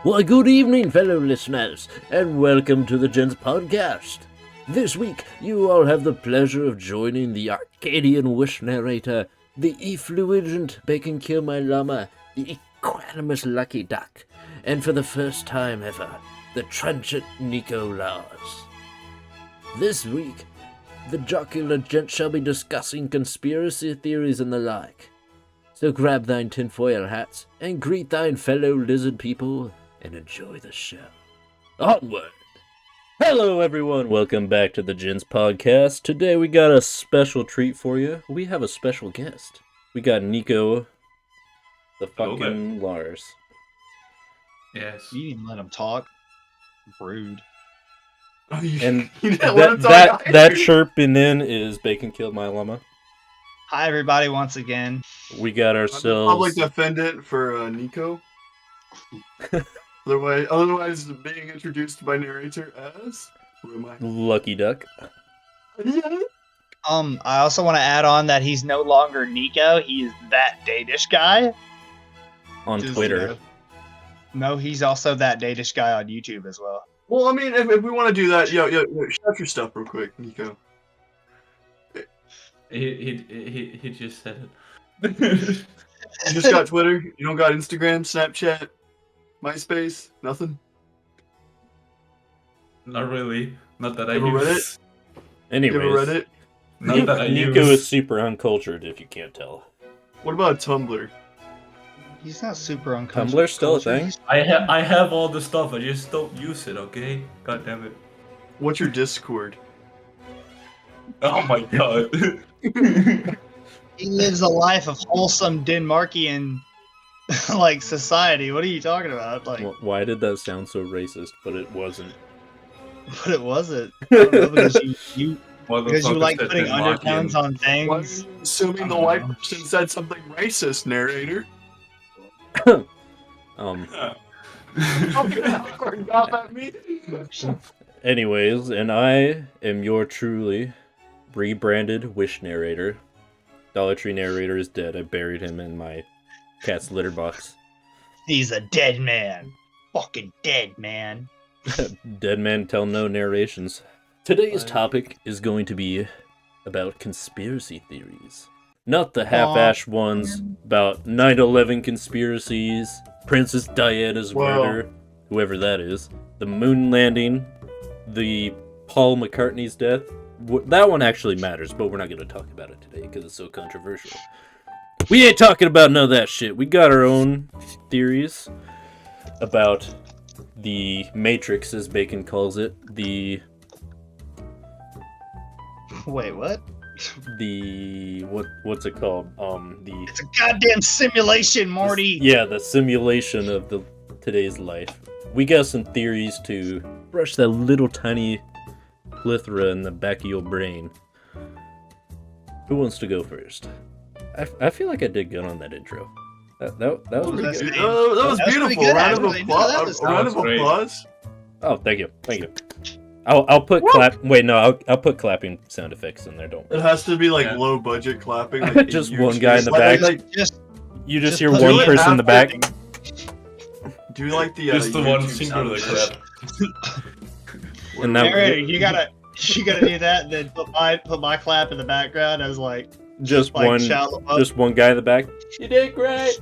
Why, good evening, fellow listeners, and welcome to the Gents podcast. This week, you all have the pleasure of joining the Arcadian wish narrator, the effluent Bacon Kill My Llama, the equanimous Lucky Duck, and for the first time ever, the trenchant Nico Lars. This week, the jocular gent shall be discussing conspiracy theories and the like. So grab thine tinfoil hats and greet thine fellow lizard people and enjoy the show. Onward! Hello everyone, welcome back to the Gents podcast. Today we got a special treat for you. We have a special guest. We got Nico, the fucking Lars. Yes. You didn't let him talk. Rude. And that chirping in is Bacon Killed My Llama. Hi everybody once again. We got ourselves... Public defendant for Nico. Otherwise being introduced by narrator as... Who am I? Lucky Duck. I also want to add on that he's no longer Nico. He is that Danish guy. On Twitter. No, he's also that Danish guy on YouTube as well. Well, I mean, if we want to do that, yo, shout your stuff real quick, Nico. He just said it. You just got Twitter? You don't got Instagram, Snapchat, MySpace? Nothing? Not really. Not that I Ever read use. Anyways, You ever read it? Not that I Nico use. is super uncultured, if you can't tell. What about Tumblr? He's not super uncomfortable. Tumblr's still a thing? I have all the stuff. I just don't use it. Okay. God damn it. What's your Discord? Oh my god. He lives a life of wholesome Denmarkian like society. What are you talking about? Like, Why did that sound so racist? But it wasn't. but it wasn't. I don't know, because you Motherfucker like said putting Denmarkian. undertones on Why are things. you assuming the white person said something racist, narrator? Forgot that meeting. Anyways, and I am your truly rebranded wish narrator. Dollar Tree narrator is dead. I buried him in my cat's litter box. He's a dead man. Fucking dead man. Dead man tell no narrations. Today's topic is going to be about conspiracy theories. Not the half-assed ones about 9/11 conspiracies, Princess Diana's murder, whoever that is, the moon landing, the Paul McCartney's death. That one actually matters, but we're not going to talk about it today because it's so controversial. We ain't talking about none of that shit. We got our own theories about the Matrix, as Bacon calls it. Wait, what? What's it called? It's a goddamn simulation, Morty. The simulation of today's life. We got some theories to brush that little tiny plethora in the back of your brain. Who wants to go first? I feel like I did good on that intro. That was pretty good. That was beautiful. good, Round of actually. applause. No, Round of great. applause. Oh, thank you. I'll put I'll put clapping sound effects in there. Don't It worry. has to be like Yeah. low budget clapping. Like Just in one YouTube. guy in the Like- back. like, You just Just hear put one it person in the back. do you like the Just the one YouTube singular sound clap. And that Narrator, you gotta do that. Then put my clap in the background as like just like one Shia LaBeouf. just one guy in the back. You did great.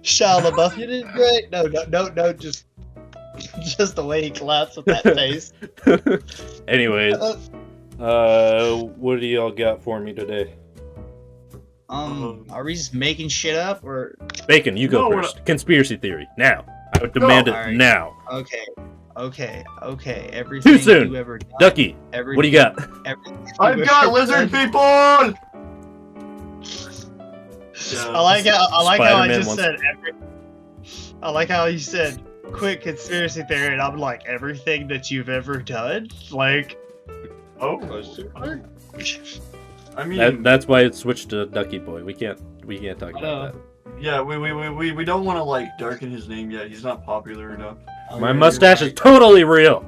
Shia LaBeouf, you did great. No, just the way he claps with that face. Anyways, what do y'all got for me today? Are we just making shit up or? Bacon, you go No, we're first. Conspiracy theory now. I would demand it alright. now. Okay. Everything Too soon. you ever done, Ducky, what do you got? everything I've you got ever lizard done. people. I like how I Spider-Man just wants- said every. I like how you said quick conspiracy theory, and I'm like everything that you've ever done. Like, Oh, I mean, That's why it switched to Ducky Boy. We can't talk about yeah, we don't want to like darken his name yet. He's not popular enough. that. My mustache is totally real.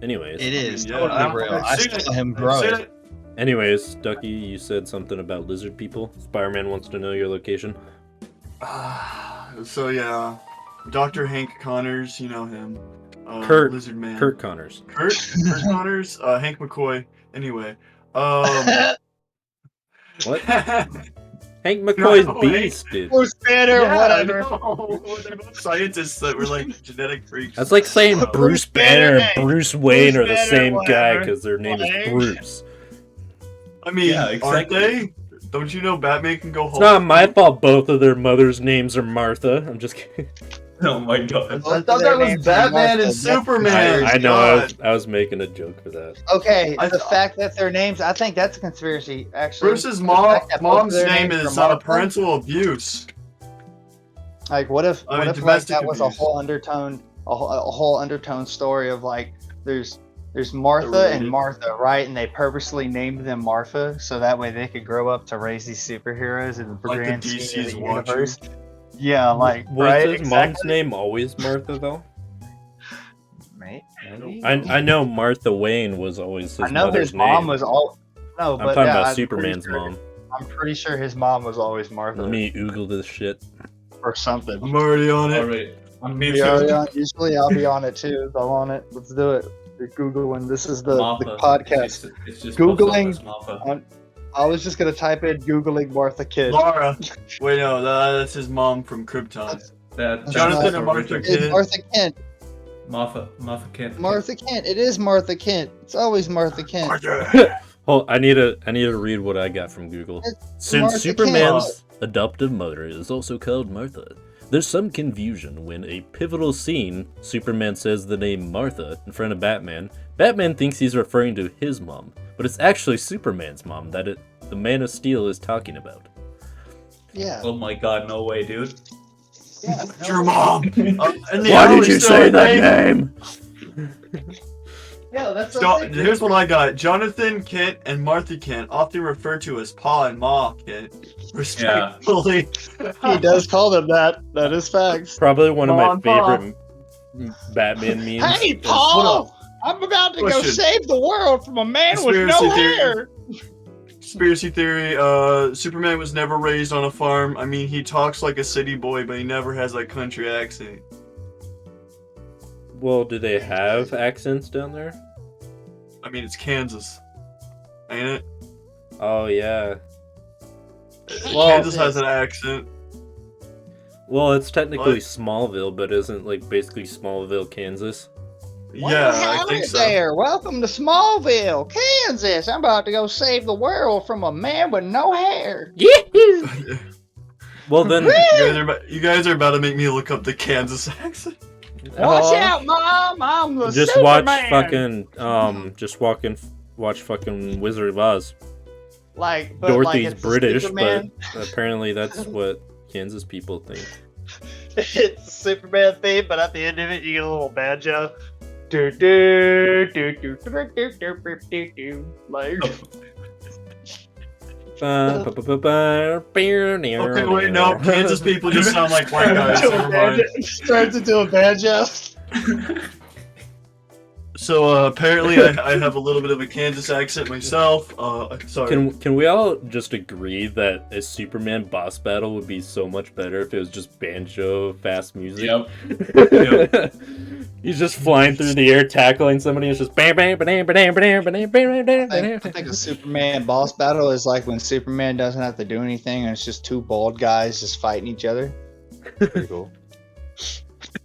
Anyways. it is Yeah, totally real. I seen saw it. him I've grow seen it. it. Anyways, Ducky, you said something about lizard people. Spider-Man wants to know your location. So yeah, Dr. Hank Connors, you know him. Kurt. Lizard Man. Kurt Connors. Kurt Connors. Hank McCoy. Anyway. Um. What? Hank McCoy's No, Beast, dude. Bruce Banner, Yeah, whatever. no, they're both scientists that were like genetic freaks. That's like saying So- Bruce Banner and Bruce Wayne are the Banner, same guy whatever. because their name is Like- Bruce. I mean, Yeah, aren't exactly. they? Don't you know Batman can go It's home? not my fault both of their mothers' names are Martha. I'm just kidding. Oh my god. I Both thought of their that was names are Batman Martha. and Superman. I know, I God. was making a joke for that. Okay, I the thought- fact that their names, I think that's a conspiracy, actually. Bruce's The fact that both of mom's their name names is are Martha. parental abuse. Like, what if, I mean, like, domestic that was a abuse. whole undertone, a whole undertone story of like, there's Martha Related. and Martha, right? And they purposely named them Martha so that way they could grow up to raise these superheroes in the Like the grand scheme DC's of the Watcher. universe. Yeah, like, Was right? his Exactly. mom's name always Martha, though? Maybe. I know Martha Wayne was always his I know mother's his mom name. was all. No, I'm but talking yeah, about I'm pretty Superman's sure- mom. I'm pretty sure his mom was always Martha Let me Google this shit. or something. I'm already on it. Alright. Me We are too. on- usually I'll be on it too. I'm on it. Let's do it. You're Googling. This is the Martha. podcast. It's just Googling- Martha. I was just gonna type in Googling Martha Kidd. Laura. Wait, no, that's his mom from Krypton. That, Jonathan and Martha. Martha It's Kidd. Martha Kent. Martha Kent. Martha Kent. It is Martha Kent. It's always Martha Kent. Oh, I need to read what I got from Google. It's Since Martha Superman's adoptive mother is also called Martha, there's some confusion when a pivotal scene, Superman says the name Martha in front of Batman. Batman thinks he's referring to his mom, but it's actually Superman's mom that the Man of Steel is talking about. Yeah. Oh my god, no way, dude. Yeah, It's your mom. And the Why alley did you still say that remains- name? Yeah, that's what I'm thinking. Here's what I got. Jonathan Kent and Martha Kent, often referred to as Pa and Ma Kent, respectfully. He does call them that. That is facts. Probably one of my Mom, Pop. favorite Batman memes. Hey, is- Paul! I'm about to go Question. save the world from a man with Conspiracy no theory. hair. Conspiracy theory, Superman was never raised on a farm. I mean, he talks like a city boy, but he never has that country accent. Well, do they have accents down there? I mean, it's Kansas. Ain't it? Oh, yeah. Well, Kansas has an accent. Well, it's technically What? Smallville, but isn't like basically Smallville, Kansas? Yeah, I think so. there. Welcome to Smallville, Kansas. I'm about to go save the world from a man with no hair. Well, then, You guys are about to make me look up the Kansas accent. Watch out, Mom! I'm the just Superman. watch fucking Wizard of Oz. Like, but Dorothy's like it's the British, Superman. but apparently that's what Kansas people think. It's a Superman theme, but at the end of it, you get a little banjo. Do do do do do do do do do do. Like, Okay, wait, no. Kansas people just sound like white guys. Never mind. turns into a banjo. So apparently, I have a little bit of a Kansas accent myself. Sorry. Can we all just agree that a Superman boss battle would be so much better if it was just banjo fast music? Yep. He's just flying through the air, tackling somebody. It's just bam, bam, bam, bam, bam, bam, bam, I think a Superman boss battle is like when Superman doesn't have to do anything and it's just two bald guys just fighting each other. Pretty cool.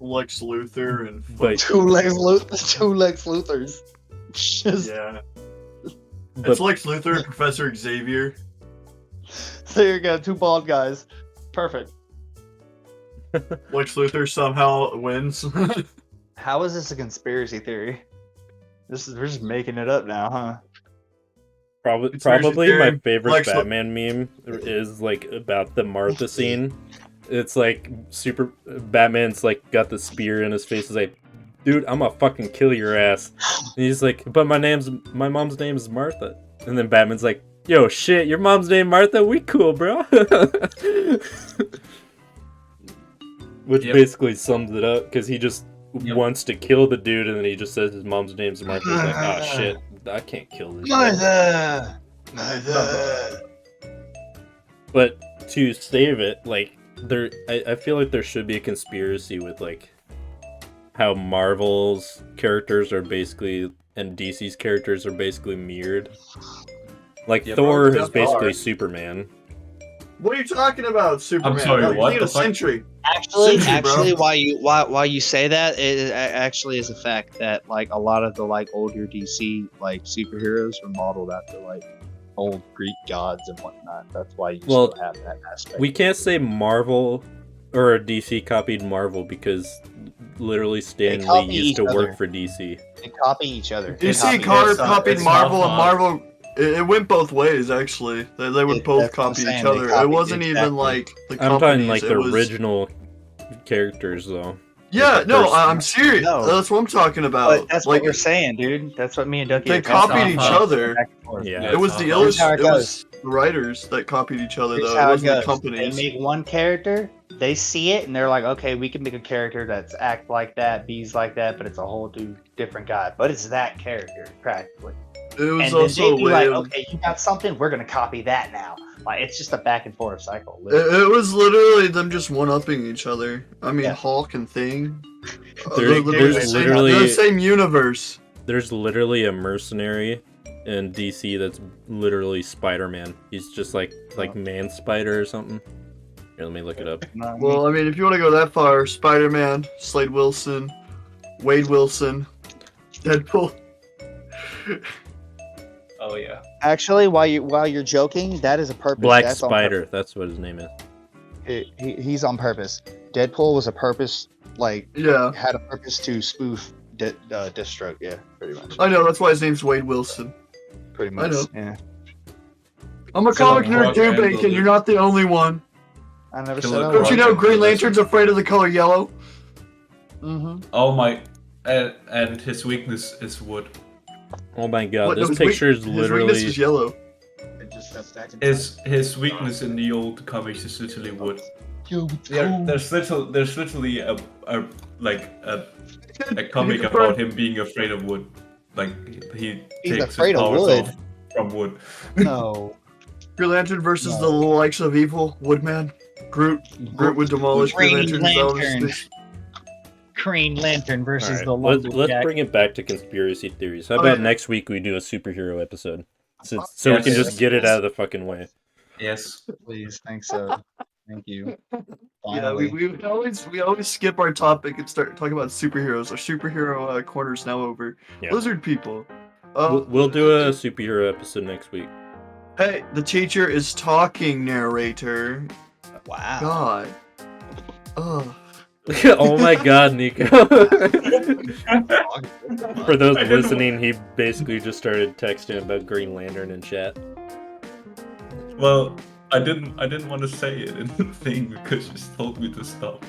Lex Luthor and But Two Lex Luthers. Just, yeah, but it's Lex Luthor and Professor Xavier. There you go, two bald guys. Perfect. Lex Luthor somehow wins. How is this a conspiracy theory? We're just making it up now, huh? probably It's actually my very favorite flexible. Batman meme is like about the Martha scene. It's like Batman's like got the spear in his face. He's like, dude, I'm gonna fucking kill your ass. And he's like, but my mom's name is Martha. And then Batman's like, yo, shit, your mom's name Martha? We cool, bro. Which Yep. basically sums it up because he just Yep. wants to kill the dude, and then he just says his mom's name's Martha. He's like, oh shit, I can't kill this dude. Martha! But to save it, like, I feel like there should be a conspiracy with like how Marvel's characters are basically and DC's characters are basically mirrored. Like Yeah, Thor bro, is basically are. Superman. What are you talking about, Superman? sorry, You're what thinking the of fuck? Sentry. Actually, bro. why you say that, it actually is a fact that like a lot of the like older DC like superheroes were modeled after like old Greek gods and whatnot. That's why you Well, still have that aspect. We can't say Marvel or DC copied Marvel because literally Stan They Lee copy used to each work other. for DC. They copy each other. DC It's copied not Marvel, and fun. Marvel. It went both ways, actually. They would both That's what I'm copy saying, each they other. It copied wasn't even exactly. like the I'm companies. talking like it the was... original characters though. Yeah, like the no, first- I'm serious. No. That's what I'm talking about. But that's like, what we're saying, dude. That's what me and Ducky they are talking copied about. each other. Back and forth. Yeah. It was the Here's how it it was the writers that copied each other, Here's though. how It it wasn't the goes. companies. They make one character, they see it, and they're like, okay, we can make a character that's act like that, bees like that, but it's a whole different guy. But it's that character, practically. It was And then also they'd a be way like, of... okay, you got something, we're gonna copy that now. Like it's just a back and forth cycle. It was literally them just one-upping each other. I mean, Yeah. Hulk and Thing. There's literally- they're the same universe. There's literally a mercenary in DC that's literally Spider-Man. He's just like Man Spider or something. Here, let me look it up. Well, I mean, if you want to go that far, Spider-Man, Slade Wilson, Wade Wilson, Deadpool. Oh yeah. Actually, while you're joking, that is a purpose. Black That's on Spider, that's what his name is. purpose. He's on purpose. Deadpool was a purpose, like Yeah, had a purpose to spoof Deathstroke. Yeah, pretty much. I know. That's why his name's Wade Wilson. Pretty I much. know. Yeah. I'm a So, comic nerd Rock too, and Bacon. the- You're not the only one. I never Kill said it, I Don't was. you Rock know and Green the- Lantern's afraid of the color yellow? Mm-hmm. Oh my. And his weakness is wood. Oh my god, What? No, this his picture is His weakness literally is yellow. His weakness in the old comics is literally wood. There's literally a comic You about him being afraid of wood. Like he He's takes afraid his of powers wood? off from wood. No. Green Lantern versus No. the likes of evil Woodman. Groot would demolish Green Green Lantern's own Lantern. space. Green Lantern versus Alright, the let's lumberjack. bring it back to conspiracy theories. How Oh, about yeah. next week we do a superhero episode? So we Yes, can just yes, get it yes. out of the fucking way. Yes. Please, thanks. Thank you. Yeah, Finally. we always skip our topic and start talking about superheroes. Our superhero corner's now over. Yeah. Lizard people. We'll do a superhero episode next week. Hey, the teacher is talking, narrator. Wow. God. Ugh. Oh my god, Nico. For those listening, he basically just started texting about Green Lantern in chat. Well, I didn't want to say it in the thing because she told me to stop.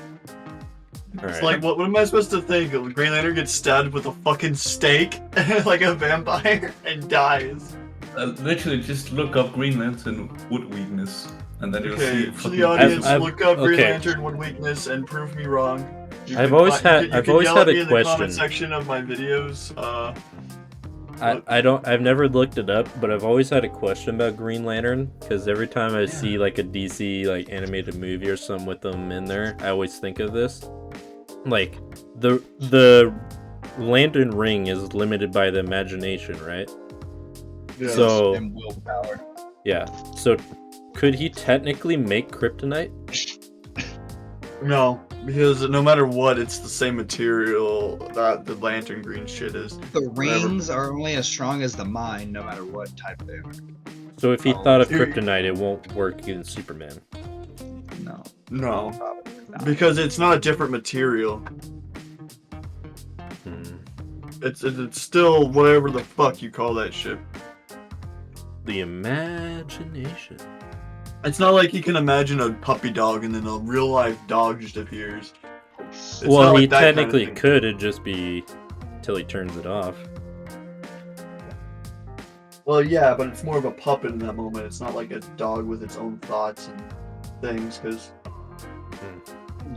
All It's right. like, what am I supposed to think? Green Lantern gets stabbed with a fucking stake like a vampire and dies. Literally, just look up Green Lantern wood weakness, and then you'll see. Okay, to fucking the audience, I've- look up Green okay. Lantern one weakness and prove me wrong. You I've can always fi- had- you I've can always yell had at a me in the question. comment section of my videos. I've never looked it up, but I've always had a question about Green Lantern because every time I see like a DC like animated movie or something with them in there, I always think of this. Like the lantern ring is limited by the imagination, right? Yeah. So And willpower. yeah. So could he technically make kryptonite? No, because no matter what, it's the same material that the lantern green shit is. The rings are only as strong as the mind, no matter what type they are. So if he Oh, thought of you're- kryptonite, it won't work against Superman. No. No, Probably not. because it's not a different material. Hmm. It's still whatever the fuck you call that shit. The imagination. It's not like you can imagine a puppy dog and then a real life dog just appears. It's Well, not he like that kind of technically thing. could. It'd just be till he turns it off. Well, yeah, but it's more of a puppet in that moment. It's not like a dog with its own thoughts and things. Because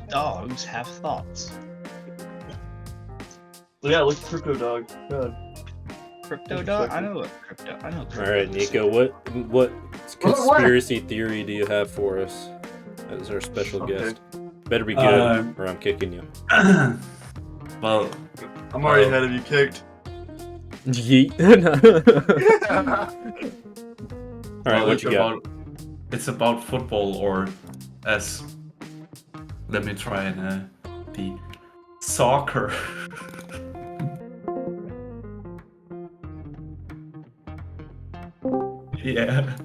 Dogs have thoughts. yeah, look at Crypto Dog. God. Crypto dog? I know what crypto. I know. All right, Nico. What conspiracy theory do you have for us? as our special Okay. guest. Better be good, or I'm kicking you. Well, I'm already ahead of you, kicked. Yeet. Alright, what you got? It's about football, or as... Let me try and be... Soccer. Yeah.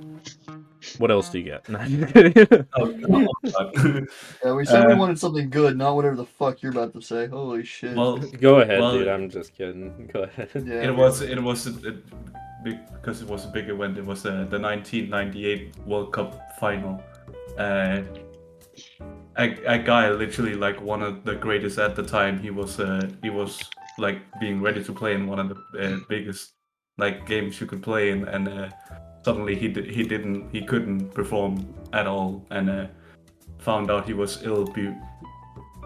What else do you got? Nah, I'm kidding. Oh, come on. Yeah, we said we wanted something good, not whatever the fuck you're about to say. Holy shit. Well, Go ahead, well, dude. I'm just kidding. Go ahead. yeah, it was a big, because it was a big event. It was the 1998 World Cup final. A guy, literally like one of the greatest at the time. He was like being ready to play in one of the biggest like games you could play in, and suddenly he couldn't perform at all, and found out he was ill.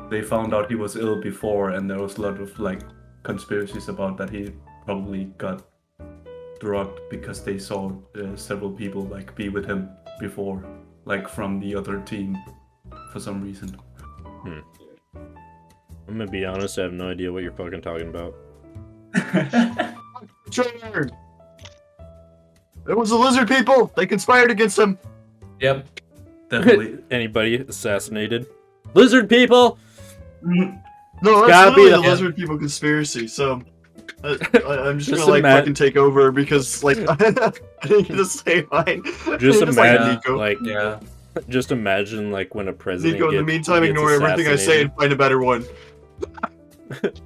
They found out he was ill before, and there was a lot of like conspiracies about that he probably got drugged because they saw several people like be with him before, like from the other team, for some reason. I'm gonna be honest, I have no idea what you're fucking talking about. Traitor! It was the lizard people! They conspired against him! Yep, definitely. Anybody assassinated? Lizard people! No, Gotta that's be literally the the- lizard people conspiracy, so... I'm just Just gonna like ima- fucking take over because like I didn't get to say mine. Just It's like, imagine, Nico. like, Yeah. just imagine, like, when a president Nico, in the meantime, ignore everything I say and find a better one.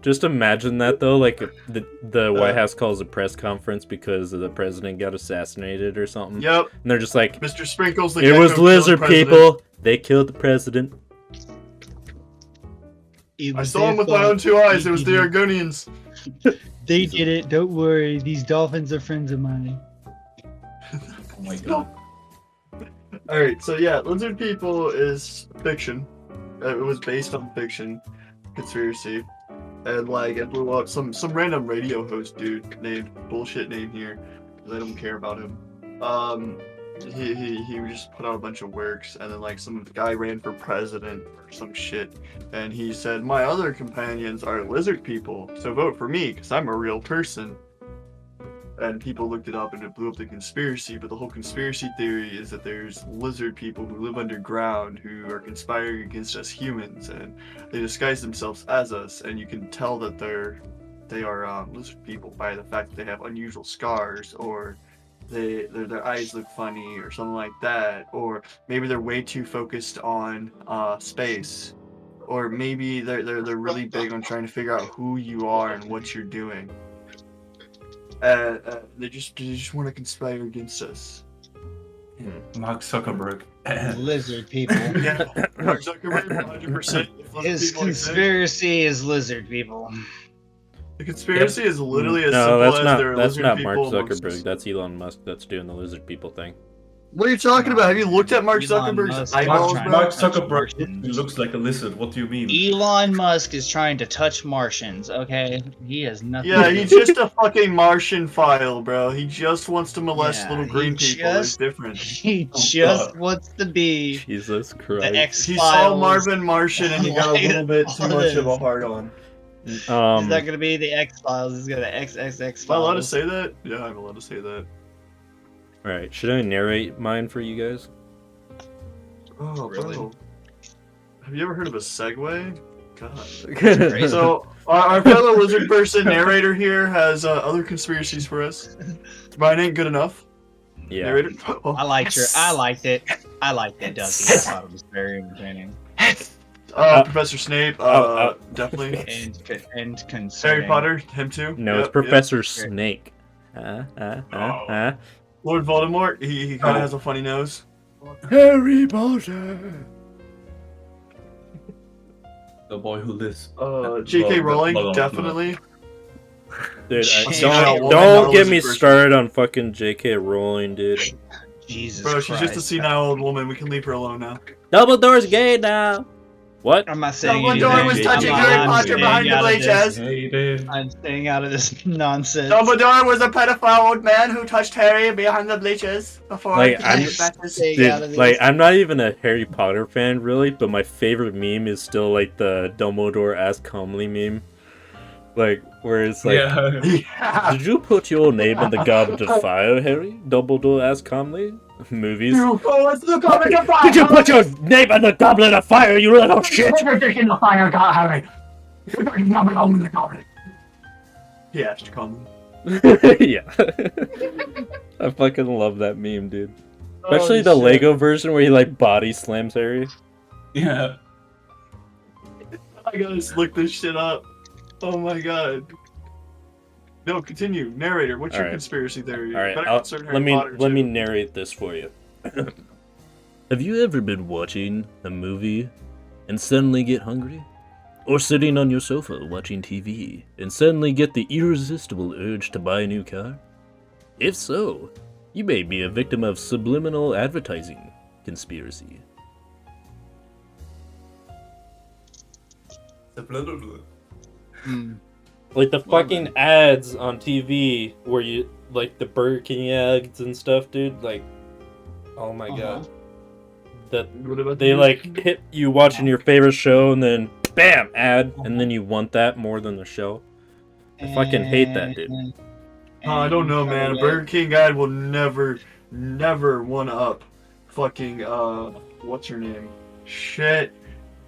Just imagine that, though, like, the White House calls a press conference because the president got assassinated or something. Yep, And they're just like, Mr. Sprinkles the it was gecko lizard killed the president. people! They killed the president. I saw him with my own two eyes. It was the Argonians. They did it. Don't worry. These dolphins are friends of mine. Oh my god. Alright, so yeah, Lizard People is fiction. It was based on fiction, conspiracy, and like it blew up. Some random radio host dude named bullshit name here, 'cause I don't care about him. He just put out a bunch of works, and then like some guy ran for president or some shit, and he said my other companions are lizard people, so vote for me because I'm a real person. And people looked it up and it blew up the conspiracy, but the whole conspiracy theory is that there's lizard people who live underground who are conspiring against us humans, and they disguise themselves as us, and you can tell that they are lizard people by the fact that they have unusual scars, or their eyes look funny or something like that, or maybe they're way too focused on space, or maybe they're really big on trying to figure out who you are and what you're doing. They just want to conspire against us. Mark Zuckerberg. Lizard people. Yeah, Mark Zuckerberg, 100%. His conspiracy is lizard people. The conspiracy is literally as No, simple that's as not. there are That's lizard not people Mark amongst Zuckerberg. us. That's Elon Musk. That's doing the lizard people thing. What are you talking about? Have you looked at Mark Elon Zuckerberg's Musk. eyeballs, Mark- bro? Mark Touch Zuckerberg Martians. looks like a lizard. What do you mean? Elon Musk is trying to touch Martians, okay? He has nothing Yeah, to he's do. just a fucking Martian file, bro. He just wants to molest Yeah, little he green people. It's just- different. He Oh, just God. wants to be Jesus the Christ. X-Files. He saw Marvin Martian and he got a Like, little bit too much of a all hard on. He's not gonna be the X-Files, he's gonna XXX Am I allowed to Files. say that? Yeah, I'm allowed to say that. Alright, should I narrate mine for you guys? Oh, Really? bro. Have you ever heard of a segue? God. Crazy. So, our fellow lizard person narrator here has other conspiracies for us. Mine ain't good enough. Yeah. Narrator? I liked it. I liked it, Dusty. I thought it was very entertaining. Professor Snape, definitely. And concerning. Harry Potter, him too. No, Yep, it's Professor Snake. Lord Voldemort, he kind of has a funny nose. Harry Potter. The boy who lives. J.K. Well, Rowling, hold on, definitely. Dude, She's not a woman, not don't a get me lizard person. started on fucking J.K. Rowling, dude. Jesus Bro, she's Christ. just a senile old woman. We can leave her alone now. Dumbledore's gay now. What? I'm not saying Dumbledore was anything. touching I'm Harry not Potter staying behind the out of this. bleachers. Hated. I'm staying out of this nonsense. Dumbledore was a pedophile old man who touched Harry behind the bleachers before Like, he I'm- became matches. Staying out of Dude, like, this. I'm not even a Harry Potter fan, really, but my favorite meme is still, like, the Dumbledore Ask Calmly meme. Like, where it's like, Yeah. Yeah. did you put your name in the goblet of fire, Harry? Dumbledore Ask Calmly? Movies. You go into the goblet of fire. Did you put your name in the goblet of fire, you little shit? Put your dick in the fire, God, Harry. You put your goblet in the goblet. He asked to come. Yeah. I fucking love that meme, dude. Especially Holy the shit. Lego version where he, like, body slams Harry. Yeah. I gotta just look this shit up. Oh my god. No, continue. Narrator, what's your Alright. conspiracy theory? Alright, Better concern Harry let Potter, me too. narrate this for you. Have you ever been watching a movie and suddenly get hungry? Or sitting on your sofa watching TV and suddenly get the irresistible urge to buy a new car? If so, you may be a victim of subliminal advertising conspiracy. Hmm. Like the fucking ads on TV where you, like the Burger King ads and stuff, dude, like, oh my god. That What about they the- like hit you watching your favorite show and then bam, ad, and then you want that more than the show. I fucking hate that, dude. I don't know, man. A Burger King ad will never one up fucking, what's her name? Shit.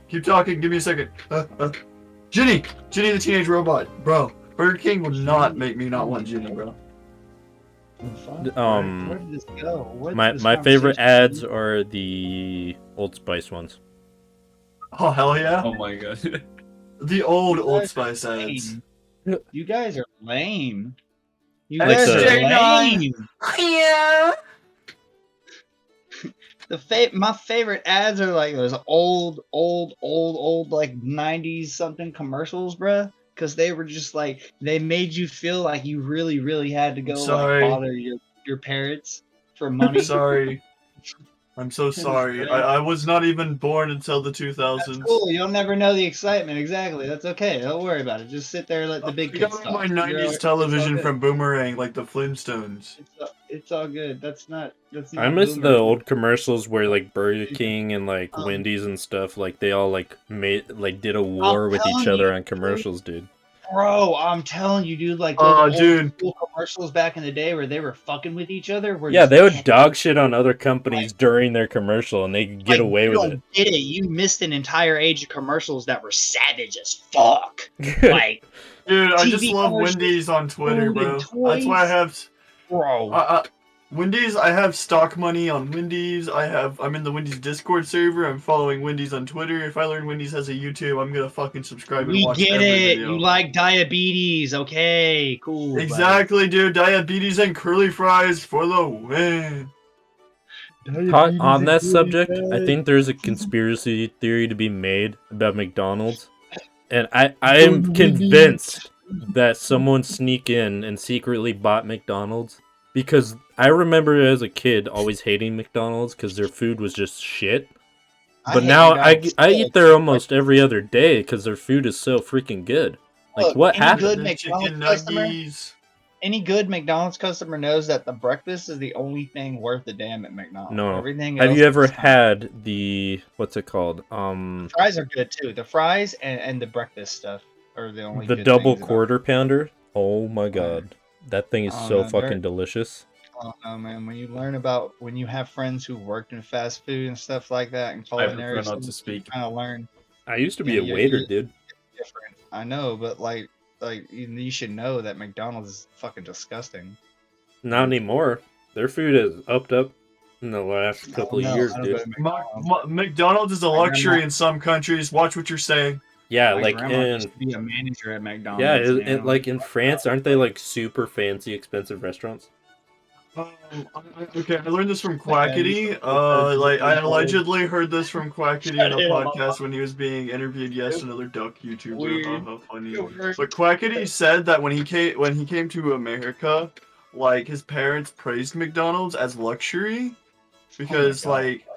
Keep talking, give me a second. Ginny the Teenage Robot. Bro, Burger King will not make me not want Ginny, bro. Where did this go? Where did My this favorite conversation ads are the Old Spice ones. Oh, hell yeah. Oh my god. The old You Old guys are Spice ads. lame. You guys are lame. You Like guys the- are lame. Yeah. My favorite ads are like those old like 90s something commercials, bruh. Because they were just like, they made you feel like you really had to go Sorry. like bother your parents for money. Sorry. I'm so sorry. I was not even born until the 2000s. That's cool. You'll never know the excitement. Exactly. That's okay. Don't worry about it. Just sit there and let the big I kids got talk. my You're 90s all- television it's all from Boomerang, like the Flintstones. good. It's all good. That's not. I miss boomer. the old commercials where like Burger King and like Um, Wendy's and stuff, like they all like did a war with each telling other you, on commercials, dude. Bro, I'm telling you, dude. Like Oh, those dude. old school commercials back in the day where they were fucking with each other. Were Yeah, just they would epic. dog shit on other companies during their commercial and they could get Like, away you with don't get it. You missed an entire age of commercials that were savage as fuck. it. Like, Dude, I just TV love commercials, Wendy's on Twitter, food, bro. and That's why I toys. have bro. Wendy's. I have stock money on Wendy's. I'm in the Wendy's Discord server. I'm following Wendy's on Twitter. If I learn Wendy's has a YouTube, I'm gonna fucking subscribe and We watch get every it. video. You like diabetes. Okay, cool. buddy. Exactly, dude. Diabetes and curly fries for the win. On that subject, I think there's a conspiracy theory to be made about McDonald's, and I am convinced that someone sneak in and secretly bought McDonald's, because I remember as a kid always hating McDonald's because their food was just shit. But hate now McDonald's I still. eat there almost every other day because their food is so freaking good. Like, Look, what any happened? good The McDonald's chicken customer, nuggies. any good McDonald's customer knows that the breakfast is the only thing worth a damn at McDonald's. No. Everything Have else you ever is fine. had the what's it called? Fries are good too. The fries and the breakfast stuff are the only The good double things about- quarter pounder. Oh my god, that thing is Oh, so no, fucking they're- delicious. Oh no, man! When you learn about when you have friends who worked in fast food and stuff like that and I culinary, prefer not stuff, to speak. kind of learn I used to be Yeah, a you're- waiter, you're- dude. different. I know, but like you should know that McDonald's is fucking disgusting. Not anymore. Their food has upped up in the last couple of No, years, I don't dude. go to McDonald's. McDonald's is a My luxury grandma- in some countries. Watch what you're saying. Yeah, My like grandma in used to be a manager at McDonald's. yeah, you know? like in France, aren't they like super fancy, expensive restaurants? Okay, I learned this from Quackity. Like I allegedly heard this from Quackity in a podcast when he was being interviewed. Yes, another duck YouTuber. Weird. How funny. But Quackity said that when he came to America, like his parents praised McDonald's as luxury because Oh my God. like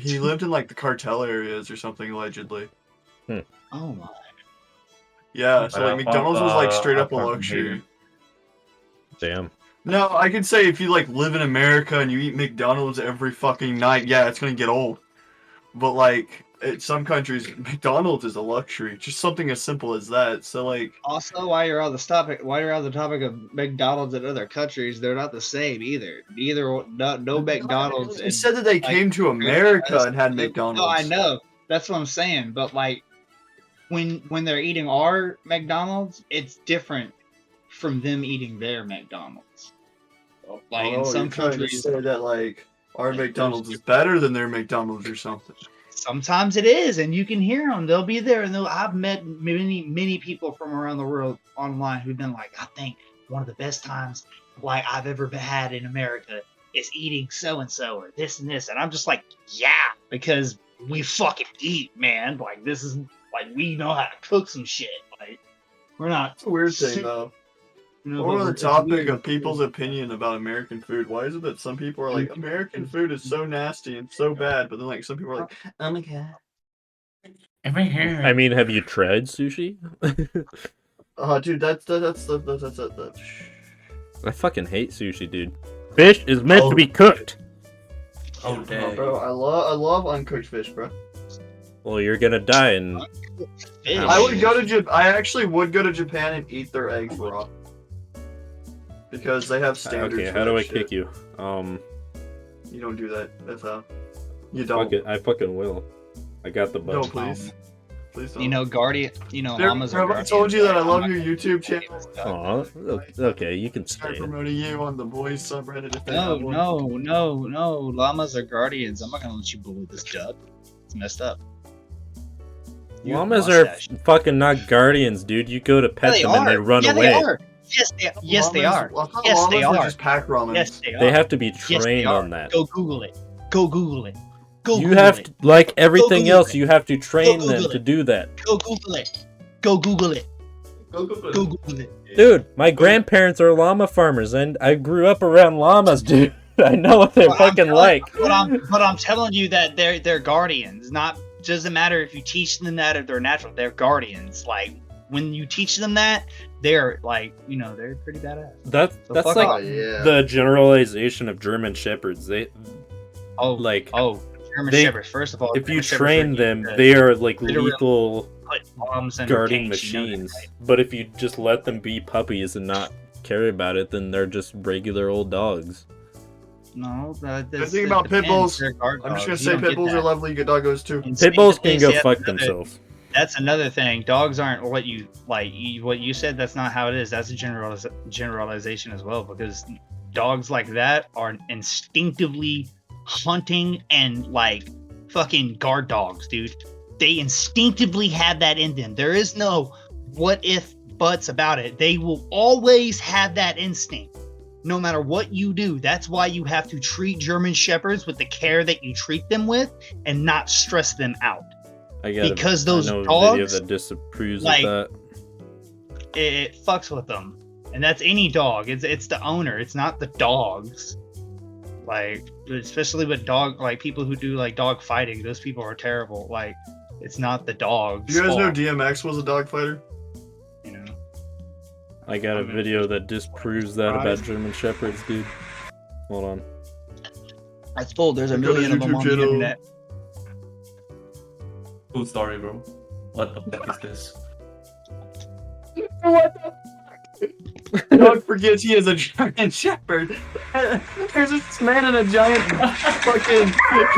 he lived in like the cartel areas or something allegedly. Oh my. Yeah, so But, like McDonald's was like straight I up a fucking hate luxury. it. Damn. No, I can say if you like live in America and you eat McDonald's every fucking night, yeah, it's gonna get old. But like in some countries, McDonald's is a luxury. Just something as simple as that. So like, Also, while you're on the topic of McDonald's in other countries, they're not the same either. No McDonald's. you said that they like, came to America and had McDonald's. No, I know. That's what I'm saying. But like, when they're eating our McDonald's, it's different from them eating their McDonald's. Like in some you're trying to countries, say that like our Like, McDonald's there's is better than their McDonald's or something. sometimes it is, and you can hear them. They'll be there, and I've met many people from around the world online who've been like, I think one of the best times like I've ever had in America is eating so and so or this and this, and I'm just like, yeah, because we fucking eat, man. Like this is like we know how to cook some shit. Like we're not. It's a weird thing though. You know, Or but the it's topic weird. of people's opinion about American food. Why is it that some people are like, American food is so nasty and so bad, but then like some people are like, oh my god. I mean, have you tried sushi? Dude, that's. I fucking hate sushi, dude. Fish is meant to be cooked. Oh, dang. Bro, I love uncooked fish, bro. Well, you're gonna die and Fish. I actually would go to Japan and eat their eggs raw. Because they have standards. okay. for How do that I shit. kick you? You don't do that. That's how. You don't. Fuck it. I fucking will. I got the No, button. please. Please don't. You know, guardian. You know, There, llamas are have I guardians. told you that I I'm love not your gonna YouTube say channel? this stuff. Aw, okay, you can Start stay. promoting you on the boys subreddit if they No, have one. no. Llamas are guardians. I'm not gonna let you bully this dub. It's messed up. You have a Llamas are mustache. fucking not guardians, dude. You go to Yeah, pet they them and they are. run Yeah, away. They are. Yes, they are. I thought Yes, they llamas were are. just pack ramen. Yes, they are. They have to be Yes, they trained are. on that. Go Google it. Go Google it. Go You Google have it. to, like everything Google else, it. you have to train Go them Google to it. do that. Go Google it. Go Google it. Go Google it. Go Google it. Dude, my grandparents are llama farmers, and I grew up around llamas, dude. I know what they're Well, I'm fucking telling- like. But I'm telling you that they're guardians. Not doesn't matter if you teach them that if they're natural. They're guardians. Like when you teach them that, they're like they're pretty badass. That's fuck like off. yeah. the generalization of German shepherds. They Oh, like German they- Shepherds. First of all, if you German Shepherds train are them, good. they are like Literally lethal put bombs in their guarding cage, you know that, machines. right? But if you just let them be puppies and not care about it, then they're just regular old dogs. No, The thing about pit bulls, I'm just gonna say pit bulls are lovely good doggos too. Pit bulls can go That's fuck another- themselves. That's another thing. Dogs aren't what you like. What you said. That's not how it is. That's a generalization as well. Because dogs like that are instinctively hunting and like fucking guard dogs, dude. They instinctively have that in them. There is no what if buts about it. They will always have that instinct. No matter what you do, that's why you have to treat German Shepherds with the care that you treat them with and not stress them out. I got Because those I know a video dogs, that disapproves like, of that. it fucks with them. And that's any dog. It's the owner. It's not the dogs. Like, especially with people who do like dog fighting, those people are terrible. Like, it's not the dogs. You guys know fault, DMX was a dog fighter? you know. I got a video that disproves that about German shepherds, dude. Hold on. That's full. There's a Go to million of them YouTube on the channel. internet. Cool story, bro. What the fuck is this? Dog forgets he is a giant shepherd. There's this man in a giant fucking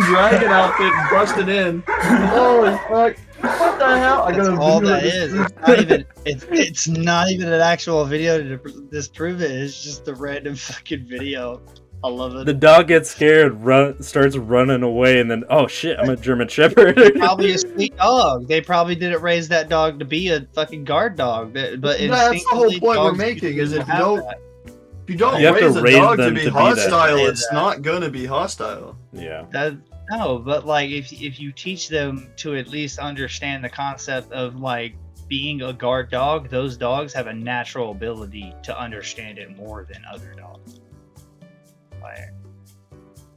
dragon outfit busted in. Holy fuck. What the hell? I That's got a all video that of is. It's not even an actual video to disprove it. It's just a random fucking video. I love it. The dog gets scared, starts running away, and then, oh shit, I'm a German shepherd. Probably a sweet dog. They probably didn't raise that dog to be a fucking guard dog. But That's the whole instinctively, point we're dogs making, is if you have don't- that. If you don't You have to raise a raise dog to them be to be that. hostile, Yeah, it's not gonna be hostile. Yeah. No, but like if you teach them to at least understand the concept of like being a guard dog, those dogs have a natural ability to understand it more than other dogs. Like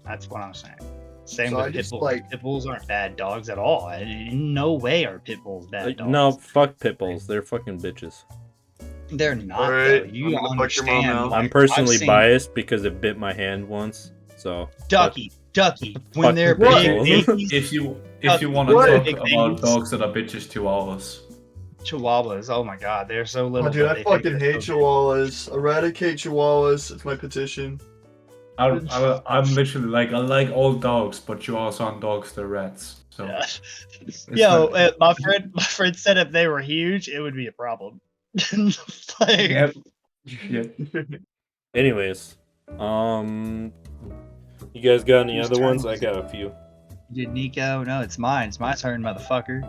that's what I'm saying. Same So I with pit just, bulls. like- Pit bulls aren't bad dogs at all. In no way are pit bulls bad dogs. No, fuck pit bulls. They're fucking bitches. they're not. Alright, Though. You I'm gonna fuck your mom understand? now. Like, I'm personally I've seen biased because it bit my hand once. So Ducky. When fuck they're pit big bulls. babies, If you want to What? talk Big about babies. dogs that are bitches, chihuahuas. Chihuahuas. Oh my god, they're so little. Oh, dude, but I they fucking think hate they're so chihuahuas. Eradicate chihuahuas. It's my petition. I'm literally like, I like all dogs, but chihuahuas aren't dogs, they're rats. So Yeah. it's Yo, not- my friend said if they were huge, it would be a problem. Like, Yep. Yeah. anyways, you guys got any Whose other turn ones? I was got a few. Did Nico? No, it's mine. It's my turn, motherfucker.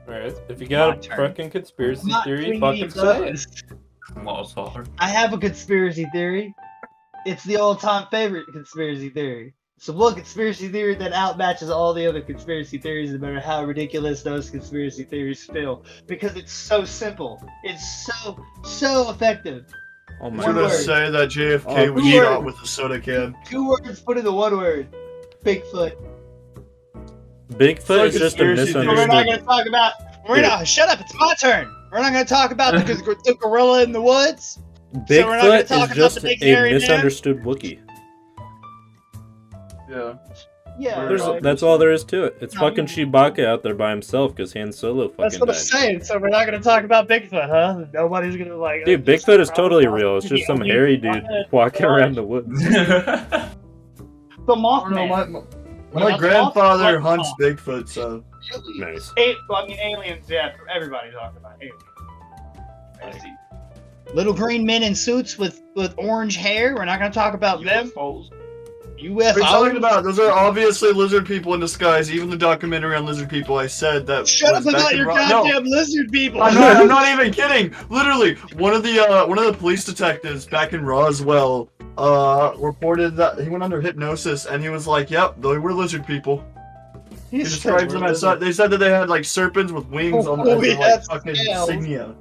Alright, if you My got a turn. fucking conspiracy I'm not theory, doing fucking any say it. those. Motherfucker. I have a conspiracy theory. It's the all-time favorite conspiracy theory. It's one conspiracy theory that outmatches all the other conspiracy theories, no matter how ridiculous those conspiracy theories feel. Because it's so simple. It's so effective. Oh I'm my One gonna word. god. say that JFK Oh, was two shot words. with a soda can. 2 words put into 1 word. Bigfoot. Bigfoot is It's just a like conspiracy theory. We're not misunderstood. gonna talk about. We're not. Shut up. It's my turn. We're not going to talk about the gorilla in the woods. So we're not gonna Bigfoot talk is about just the big a hairy man? misunderstood Wookiee. Yeah. Yeah. There's- right. That's all there is to it. It's No, fucking Chewbacca out there by himself because Han Solo That's fucking what I'm died. saying. So we're not gonna talk about Bigfoot, huh? Nobody's gonna like. Dude, just Bigfoot is probably totally real. It's just some only hairy dude walking around the woods. The I Mothman. don't know, my Yeah, grandfather Mothman. hunts Bigfoot, so Nice. Aliens. Yeah, everybody talking about aliens. I see. Little green men in suits with orange hair. We're not going to talk about them. UFOs. what are you talking about? Those are obviously lizard people in disguise. Even the documentary on lizard people, I said that. Shut was up back about in your Ro- No, goddamn lizard people. I'm not even kidding. Literally, one of the police detectives back in Roswell reported that he went under hypnosis and he was like, "Yep, they were lizard people." He describes them as such. They said that they had like serpents with wings on Oh, their yeah, like fucking scales. insignia.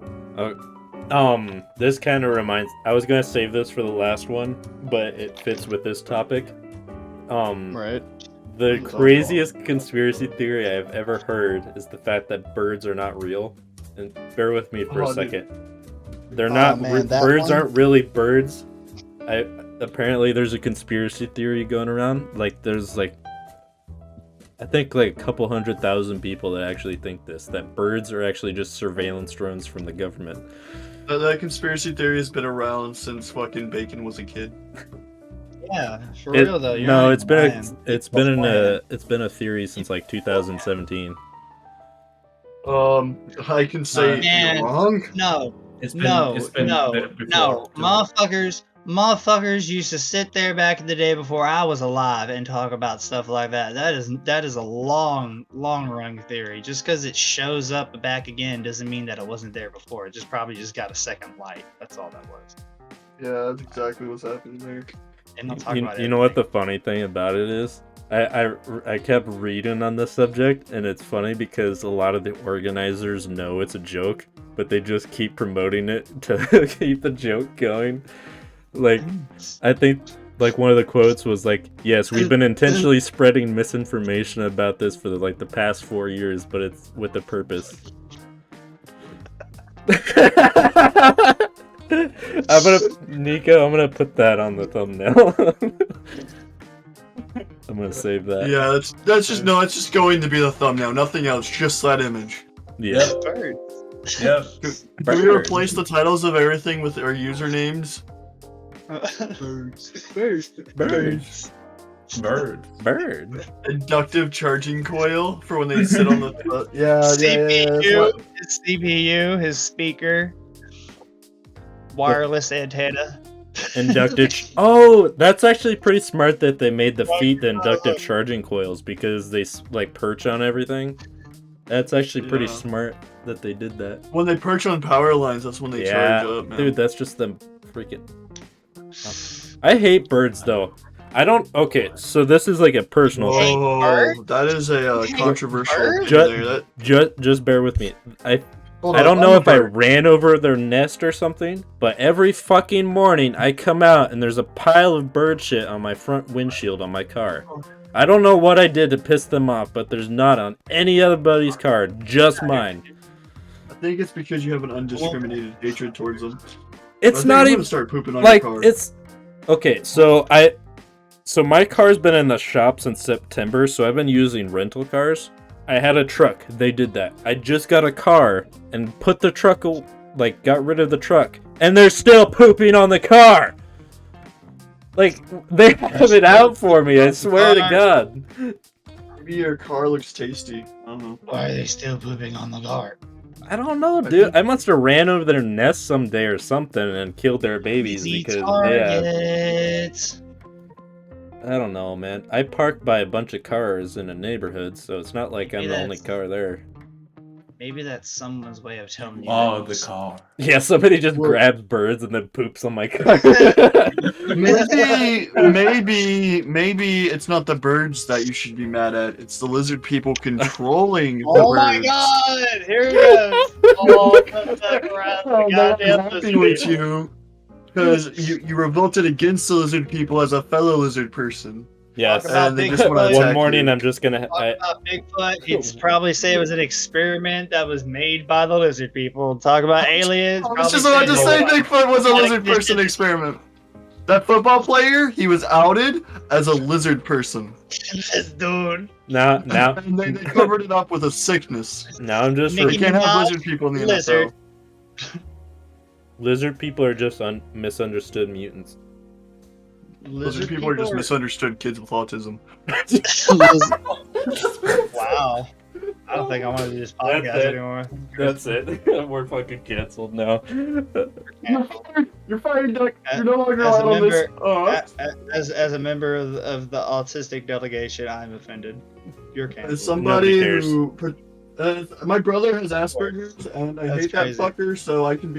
This kind of reminds. I was gonna save this for the last one, but it fits with this topic. Right. The craziest conspiracy theory I've ever heard is the fact that birds are not real. And bear with me for Oh, a dude. second. They're not. man, that Birds one- aren't really birds. Apparently there's a conspiracy theory going around. Like there's like, I think like a couple 100,000 people that actually think this. That birds are actually just surveillance drones from the government. That conspiracy theory has been around since fucking Bacon was a kid. Yeah, for real though. You're No, not it's been lying. it's been a theory since like 2017. I can say Man. you're wrong. No, It's been no, there before, no. too. Motherfuckers used to sit there back in the day before I was alive and talk about stuff like that. That is a long run theory. Just because it shows up back again doesn't mean that it wasn't there before. It just probably just got a second light. That's all that was. Yeah, that's exactly what's happening there. And I'll talk about You know what the everything. funny thing about it is? I kept reading on this subject, and it's funny because a lot of the organizers know it's a joke, but they just keep promoting it to keep the joke going. Like, I think like one of the quotes was like, "Yes, we've been intentionally spreading misinformation about this for the past 4 years, but it's with a purpose." I'm gonna put that on the thumbnail. I'm gonna save that. Yeah, that's just going to be the thumbnail, nothing else, just that image. Yeah. Bird. Yeah. Can we replace the titles of everything with our usernames? Birds. Bird. Inductive charging coil for when they sit on the yeah. CPU, his CPU, his speaker, wireless antenna. Inductive. Oh, that's actually pretty smart that they made the feet the inductive charging coils because they like perch on everything. That's actually pretty Yeah. smart that they did that. When they perch on power lines, that's when they Yeah, charge up, man. dude, that's just them freaking. I hate birds though. I don't. Okay, so this is like a personal thing. Whoa, birds? that is a hate controversial birds? thing there. Just bear with me. I Hold don't on, know I'm if a I bird. ran over their nest or something, but every fucking morning I come out and there's a pile of bird shit on my front windshield on my car. I don't know what I did to piss them off, but there's not on any other buddy's car, just mine. I think it's because you have an undiscriminated hatred towards them. It's I'm not gonna even start pooping on like your car. it's okay. So my car's been in the shop since September, so I've been using rental cars. I had a truck. They did that. I just got a car and put the truck, like, got rid of the truck, and they're still pooping on the car. Like, they have it out for me. I swear to God. Maybe your car looks tasty. I don't know. Why are they still pooping on the car? I don't know, dude. I must have ran over their nest someday or something and killed their babies Easy because targets. I don't know, man. I parked by a bunch of cars in a neighborhood, so it's not like I'm Maybe the only that's- car there. Maybe that's someone's way of telling you. Oh, that the car. Yeah, somebody just Well- grabs birds and then poops on my car. Maybe it's not the birds that you should be mad at. It's the lizard people controlling the Oh my birds. god! Here we go! Oh, come back around to the I'm not goddamn happy lizard with people. you because you revolted against the lizard people as a fellow lizard person. Yes. Talk about And they Bigfoot. just wanna One attack morning, you. I'm just gonna. Talk about Bigfoot. It's probably say it was an experiment that was made by the lizard people. Talk about aliens. I was probably just about to say no, Bigfoot was a Not lizard person experiment. That football player, he was outed as a lizard person. this dude. now, And they covered it up with a sickness. now I'm just. You Mickey can't have Mouse, lizard people in the lizard. NFL. Lizard people are just misunderstood mutants. Lizard people are just misunderstood kids with autism. Wow. I don't think I want to do this podcast That's it. anymore. That's it. We're fucking canceled now. You're fired, Duck. As- You're no longer as a allowed on this. member- As a member of the autistic delegation, I'm offended. You're As canceled. somebody Nobody cares. who, my brother has Asperger's, and I That's hate crazy. that fucker. So I can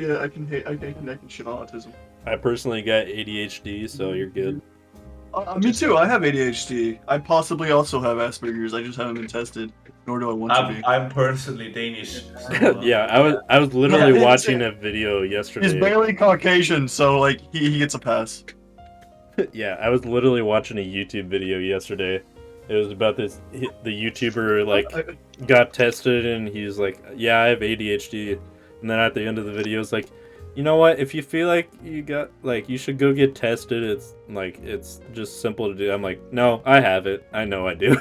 shit on autism. I personally got ADHD, so you're good. Me too. I have ADHD. I possibly also have Asperger's. I just haven't been tested, nor do I want to be. I'm personally Danish. So, Yeah, I was literally Yeah, watching a video yesterday. He's barely Caucasian, so like he gets a pass. Yeah, I was literally watching a YouTube video yesterday. It was about the YouTuber like got tested and he's like, "Yeah, I have ADHD." And then at the end of the video, it's like, "You know what? If you feel like you got like you should go get tested. It's just simple to do." I'm like, "No, I have it. I know I do.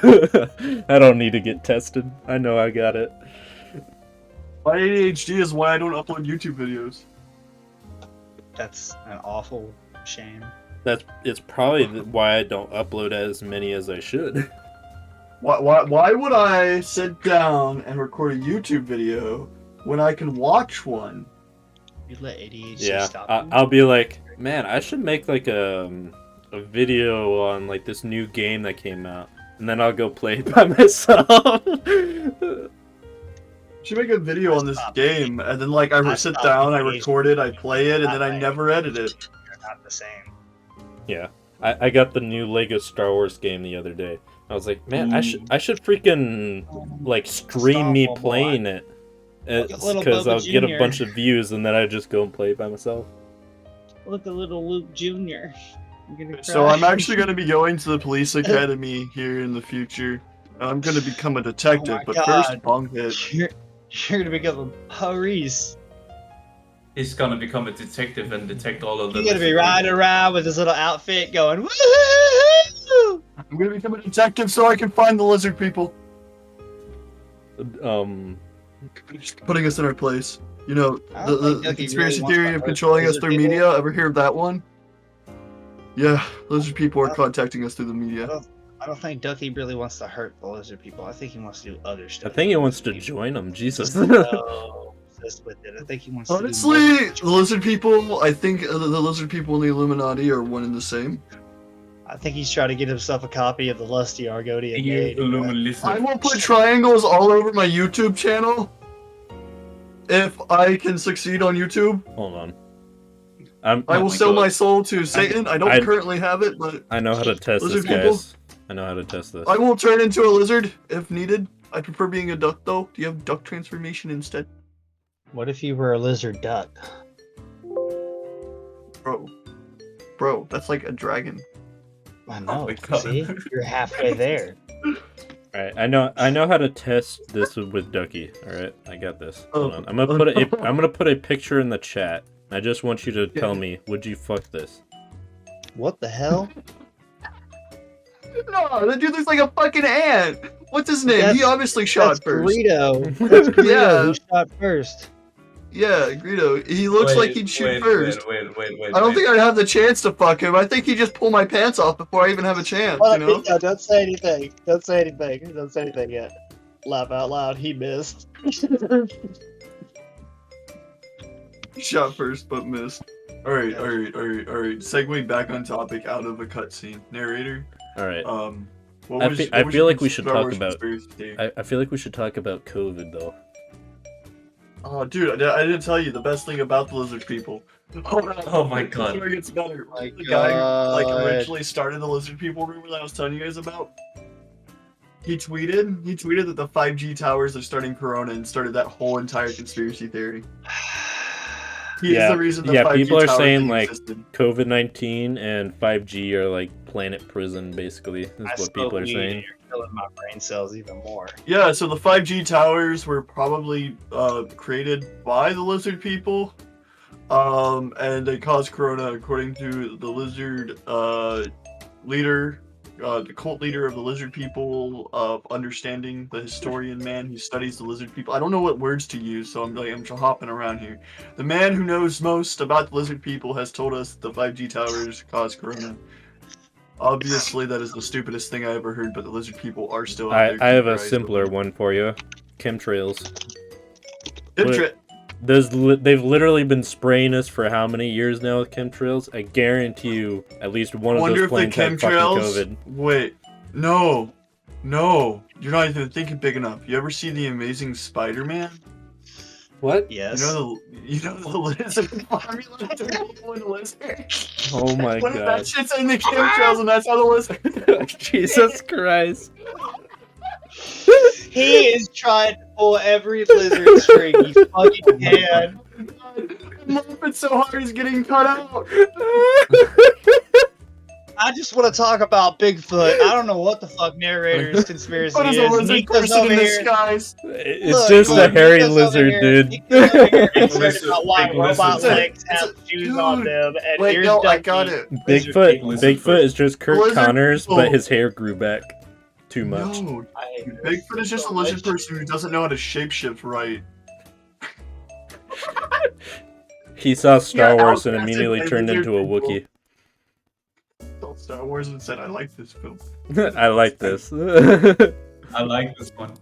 I don't need to get tested. I know I got it." My ADHD is why I don't upload YouTube videos. That's an awful shame. It's probably why I don't upload as many as I should. Why would I sit down and record a YouTube video when I can watch one? You let ADHD Yeah, stop you? I'll be like, man, I should make like a video on like this new game that came out, and then I'll go play it by myself. Should make a video on this Stop. game, and then like I I sit stopped down, I ADHD. record it, I play it, and then I Not never edit it. They're not the same. Yeah, I got the new Lego Star Wars game the other day. I was like, man, I should freaking like stream me Stop, playing it, Look at little because Boba I'll get a Jr.. bunch of views, and then I just go and play it by myself. Look at little Luke Jr. I'm gonna So cry. I'm actually going to be going to the police academy here in the future. I'm going to become a detective, Oh my but God. first, bong hit. You're gonna become a Paris. He's gonna become a detective and detect all of the. You're gonna be riding around with this little outfit going woohoo! I'm going to become a detective so I can find the lizard people. Just putting us in our place. You know, I the, don't the, think the Dougie conspiracy really wants theory to of hurt controlling us lizard through people. media. Ever hear of that one? Yeah, lizard people are I- contacting us through the media. I don't think Ducky really wants to hurt the lizard people. I think he wants to do other I stuff. think he wants to join them. Jesus. No, obsessed with it. I think he wants to do Honestly, the lizard people, I think the lizard people and the Illuminati are one and the same. I think he's trying to get himself a copy of the Lusty Argonian You Gate. Illuminati. I will put triangles all over my YouTube channel if I can succeed on YouTube. Hold on. I will my sell God. my soul to Satan. I don't I- currently have it, but I know how to test this, Lizard people? guys. I know how to test this. I will turn into a lizard if needed. I prefer being a duck though. Do you have duck transformation instead? What if you were a lizard duck? Bro, that's like a dragon. I know. my God. See, you're halfway there. All right, I know how to test this with Ducky. All right, I got this. Hold on. I'm gonna put a picture in the chat. I just want you to tell me, would you fuck this? What the hell? No, that dude looks like a fucking ant. What's his name? He obviously shot That's first. Greedo. That's Greedo Yeah. who shot first. Yeah, Greedo. He looks like he'd shoot first. Wait. I don't think I'd have the chance to fuck him. I think he'd just pull my pants off before I even have a chance, you know? Yeah, don't say anything. Don't say anything. Don't say anything yet. Laugh out loud. He missed. He shot first but missed. Alright. Segue back on topic out of a cutscene. Narrator. All right. I feel like we should talk about. I feel like we should talk about COVID though. Oh, dude, I didn't tell you the best thing about the lizard people. Hold on. Oh my God. Before it gets better. My The guy who God. originally started the lizard people rumor that I was telling you guys about. He tweeted that the 5G towers are starting Corona and started that whole entire conspiracy theory. He is the reason the 5G people are towers saying thing like existed. COVID-19 and 5G are like planet prison, basically. Is what people are saying. You're killing my brain cells even more. Yeah, so the 5G towers were probably created by the lizard people, and they caused Corona, according to the lizard leader, the cult leader of the lizard people, understanding the historian man who studies the lizard people. I don't know what words to use, so I'm hopping around here. The man who knows most about the lizard people has told us the 5G towers caused Corona. Obviously, that is the stupidest thing I ever heard, but the lizard people are still out there. I have a simpler one for you. Chemtrails. Chemtra- They've literally been spraying us for how many years now with chemtrails? I guarantee you, at least one of Wonder those if the planes had fucking chemtrails. COVID. Wait, no, you're not even thinking big enough. You ever see the Amazing Spider-Man? What? Yes. You know the lizard formula to people in the lizard. Oh my What if that god. shit's in the chemtrails and that's how the lizard? Jesus Christ. He is trying to pull every lizard string he fucking can. I'm laughing so hard he's getting cut out. I just want to talk about Bigfoot. I don't know what the fuck narrator's conspiracy What is a is. lizard Nico's person over in here. disguise? It's Look, just a hairy Nico's over lizard, here- dude. Nico's over here concerned Lizard, about why big robot lizard. legs have shoes on them, and Wait, here's no, I Ducky. got it. Bigfoot Lizard Bigfoot is just Kurt Lizard Connors, people. but his hair grew back too much. No, I hate Bigfoot is just a so lizard much. person who doesn't know how to shapeshift right. He saw Star Yeah, Wars and outcasted immediately by turned lizard into a people. Wookiee. Told Star Wars and said, "I like this film." I like this. I like this one.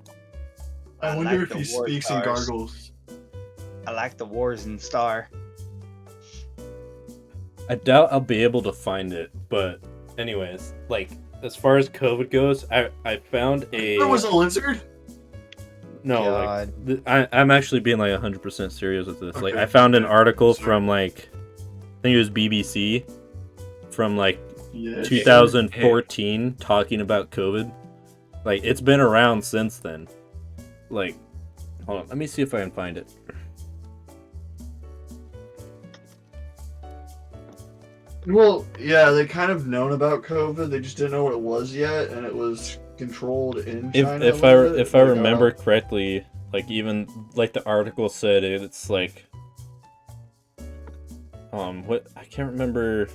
I I wonder like if the he war speaks in stars. gargles. I like the Wars and Star. I doubt I'll be able to find it, but anyways, like as far as COVID goes, I found a There was a lizard. no, God. I'm actually being like 100% serious with this. Like Okay. I found an Okay. article Sorry. from like I think it was BBC from like Yeah. 2014 talking about COVID. Like it's been around since then. Like hold on, let me see if I can find it. Well, yeah, they kind of known about COVID. They just didn't know what it was yet, and it was controlled in China. If I remember correctly, like even like the article said, it's like what I can't remember.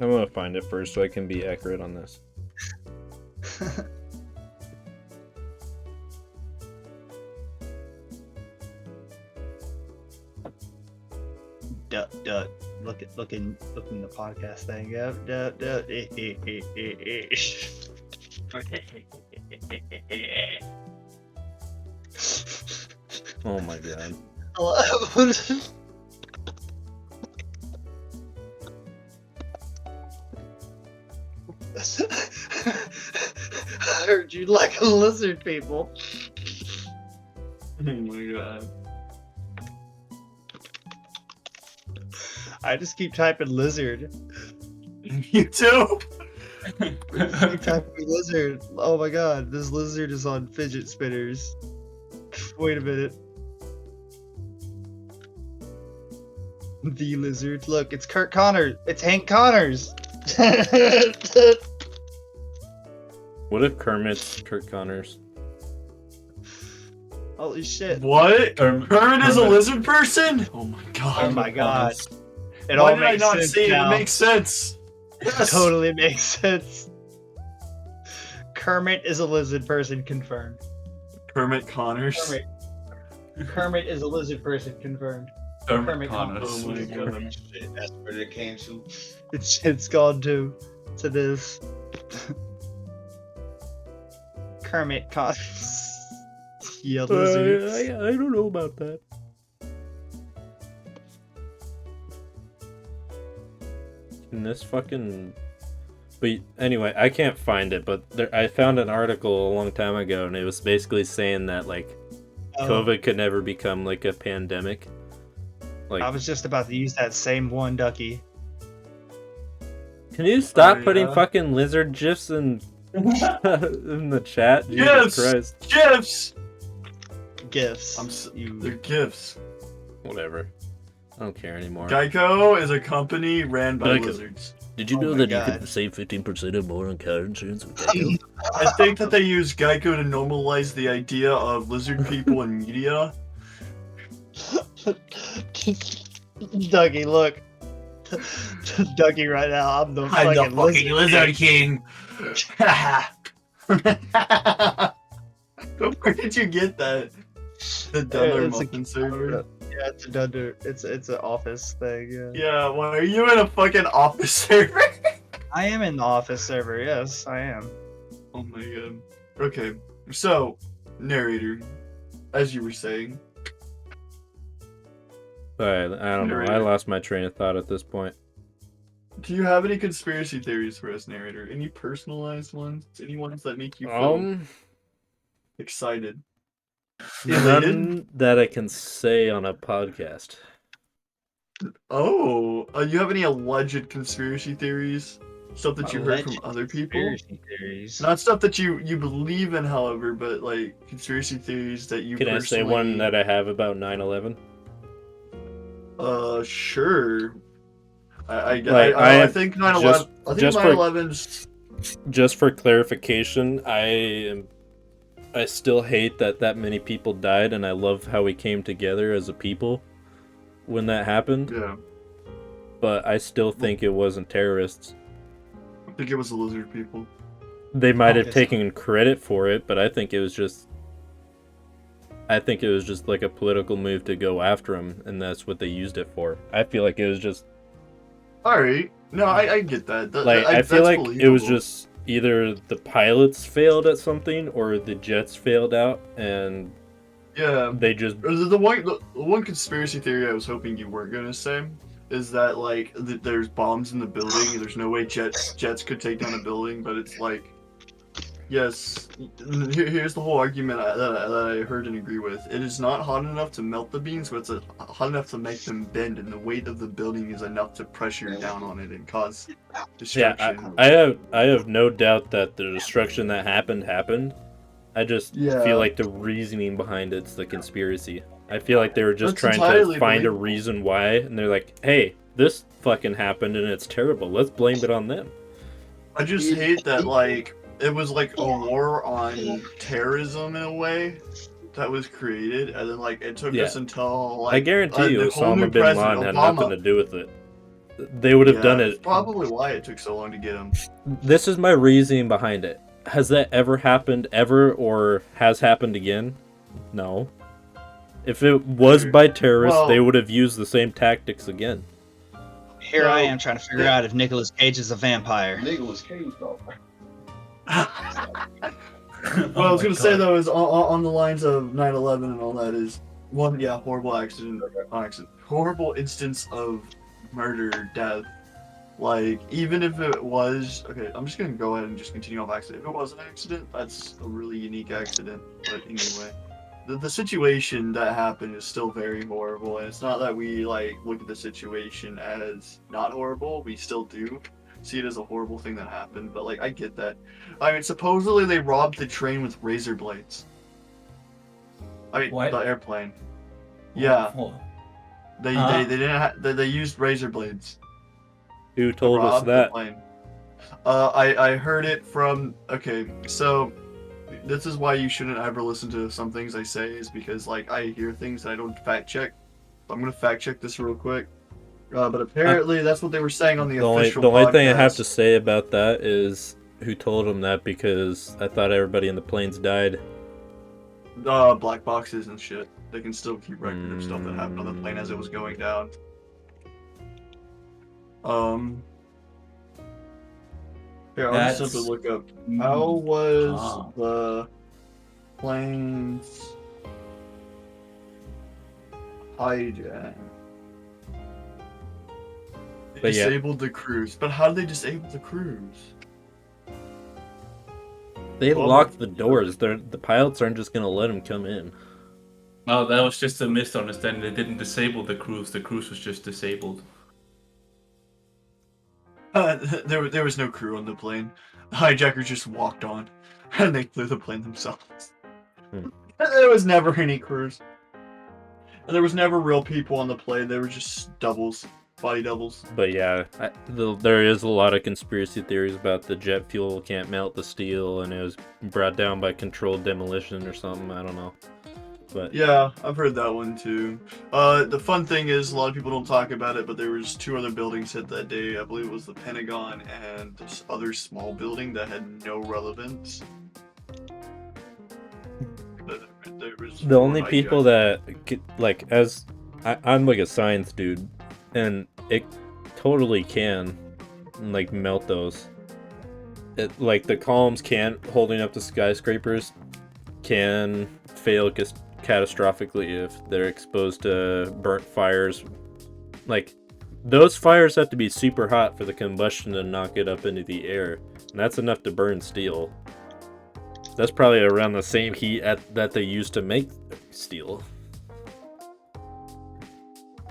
I'm gonna find it first so I can be accurate on this. Duck, duck. Looking the podcast thing up. Duck, duck. Oh my god. I heard you like lizard people. Oh my god. I just keep typing lizard. You too? Keep typing lizard. Oh my god, this lizard is on fidget spinners. Wait a minute. The lizard. Look, it's Kurt Connors. It's Hank Connors. What if Kermit's Kurt Connors? Holy shit. What? Kermit Kermit is a lizard person? Oh my god. Oh my god. It Why all did I makes not sense see it? now. It makes sense. It Yes. totally makes sense. Kermit is a lizard person, confirmed. Kermit Connors. Kermit is a lizard person, confirmed. Kermit Connors. Oh my god. Shit, that's where it came to. It's gone to this. Kermit Connors. Yeah, lizards. I don't know about that. In this fucking... But anyway, I can't find it, but I found an article a long time ago, and it was basically saying that, like, COVID could never become, like, a pandemic. Like, I was just about to use that same one, Ducky. can you stop Oh, putting yeah. fucking lizard gifs in, in the chat? Jesus Gifs! Christ. Gifs! Gifts. They're gifts. Whatever. I don't care anymore. Geico is a company ran by Geico. lizards. Did you Oh know my that God. you could save 15% or more on car insurance with Geico? I think that they use Geico to normalize the idea of lizard people in media. Dougie, look. Dougie, right now, I'm the fucking lizard. king. Where did you get that? The Dunder It's a- Muffin server? Yeah, it's a dunder. It's an office thing. Yeah. Yeah, why are you in a fucking office server? I am in the office server. Yes, I am. Oh my god. Okay, so, narrator, as you were saying. Alright, I don't know. I lost my train of thought at this point. Do you have any conspiracy theories for us, narrator? Any personalized ones? Any ones that make you feel excited? Elated? None that I can say on a podcast. Oh, you have any alleged conspiracy theories? Stuff that you heard from Alleged other people? Conspiracy theories. Not stuff that you believe in, however, but like conspiracy theories that you Can I say one that I have about 9/11? Sure. I Like, think 9/11. I think just for- 9/11's. Just for clarification, I still hate that many people died, and I love how we came together as a people when that happened. Yeah, But I still think it wasn't terrorists. I think it was the lizard people. They might have Okay. taken credit for it, but I think it was just like a political move to go after him, and that's what they used it for. I feel like it was just All right. No, I get that. like I feel that's like it was believable. just either the pilots failed at something or the jets failed out, and Yeah. they just The one conspiracy theory I was hoping you weren't gonna say is that like there's bombs in the building and there's no way jets could take down a building, but it's like, yes, here's the whole argument that I heard and agree with. It is not hot enough to melt the beams, but it's hot enough to make them bend, and the weight of the building is enough to pressure down on it and cause destruction. I have no doubt that the destruction that happened. I just Yeah. feel like the reasoning behind it's the conspiracy. I feel like they were just That's trying to entirely find a believable. reason why, and they're like, hey, this fucking happened and it's terrible. Let's blame it on them. I just hate that like it was like a war on terrorism in a way that was created, and then like it took Yeah. us until like I guarantee you the whole new Osama bin president, Laden had Obama. nothing to do with it. They would have Yeah, done that's it. probably why it took so long to get him. This is my reasoning behind it. Has that ever happened ever or has happened again? No. If it was by terrorists, Well- they would have used the same tactics again. Here I am trying to figure out if Nicolas Cage is a vampire. Nicholas Cage, though. What I was gonna say though is on the lines of 9/11 and all that is one, yeah, horrible horrible instance of murder, death. Like even if it was okay, I'm just gonna go ahead and just continue off accident. If it was an accident, that's a really unique accident. But anyway, the situation that happened is still very horrible, and it's not that we like look at the situation as not horrible. We still do see it as a horrible thing that happened, but like I get that. I mean, supposedly they robbed the train with razor blades. I mean, What? the airplane. Yeah, What? they Huh? they didn't they used razor blades Who to told us rob the that? plane. I heard it from. Okay, so this is why you shouldn't ever listen to some things I say, is because like I hear things that I don't fact check. I'm gonna fact check this real quick. But apparently that's what they were saying on the official The only podcast. thing I have to say about that is who told him that, because I thought everybody in the planes died. Black boxes and shit. They can still keep record of stuff that happened on the plane as it was going down. Here, I'll just simply look up. How was the plane's hijack? But yeah. Disabled the cruise. But how did they disable the cruise? They Well, locked the doors. The pilots aren't just gonna let them come in. No, that was just a misunderstanding. They didn't disable the cruise. The cruise was just disabled. There was no crew on the plane. The hijackers just walked on, and they flew the plane themselves. There was never any crews. And there was never real people on the plane. They were just doubles, body doubles. But yeah, there is a lot of conspiracy theories about the jet fuel can't melt the steel, and it was brought down by controlled demolition or something. I don't know. But Yeah, I've heard that one too. The fun thing is, a lot of people don't talk about it, but there was 2 other buildings hit that day. I believe it was the Pentagon and this other small building that had no relevance. But there was the only 4 people hijackers. that get, like, as I'm like a science dude, and it totally can like melt those. Like the columns can't holding up the skyscrapers can fail catastrophically if they're exposed to burnt fires. Like, those fires have to be super hot for the combustion to knock it up into the air, and that's enough to burn steel. That's probably around the same heat that they used to make steel.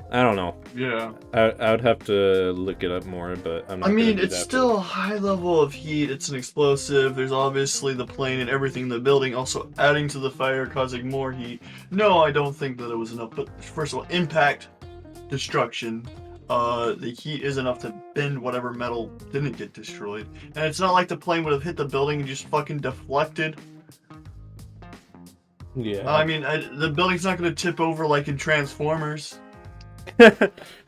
I don't know. Yeah. I would have to look it up more, but I'm not I mean, gonna do it's that still a high level of heat. It's an explosive. There's obviously the plane and everything in the building also adding to the fire, causing more heat. No, I don't think that it was enough. But first of all, impact, destruction. The heat is enough to bend whatever metal didn't get destroyed. And it's not like the plane would have hit the building and just fucking deflected. Yeah. I mean, the building's not going to tip over like in Transformers. Like,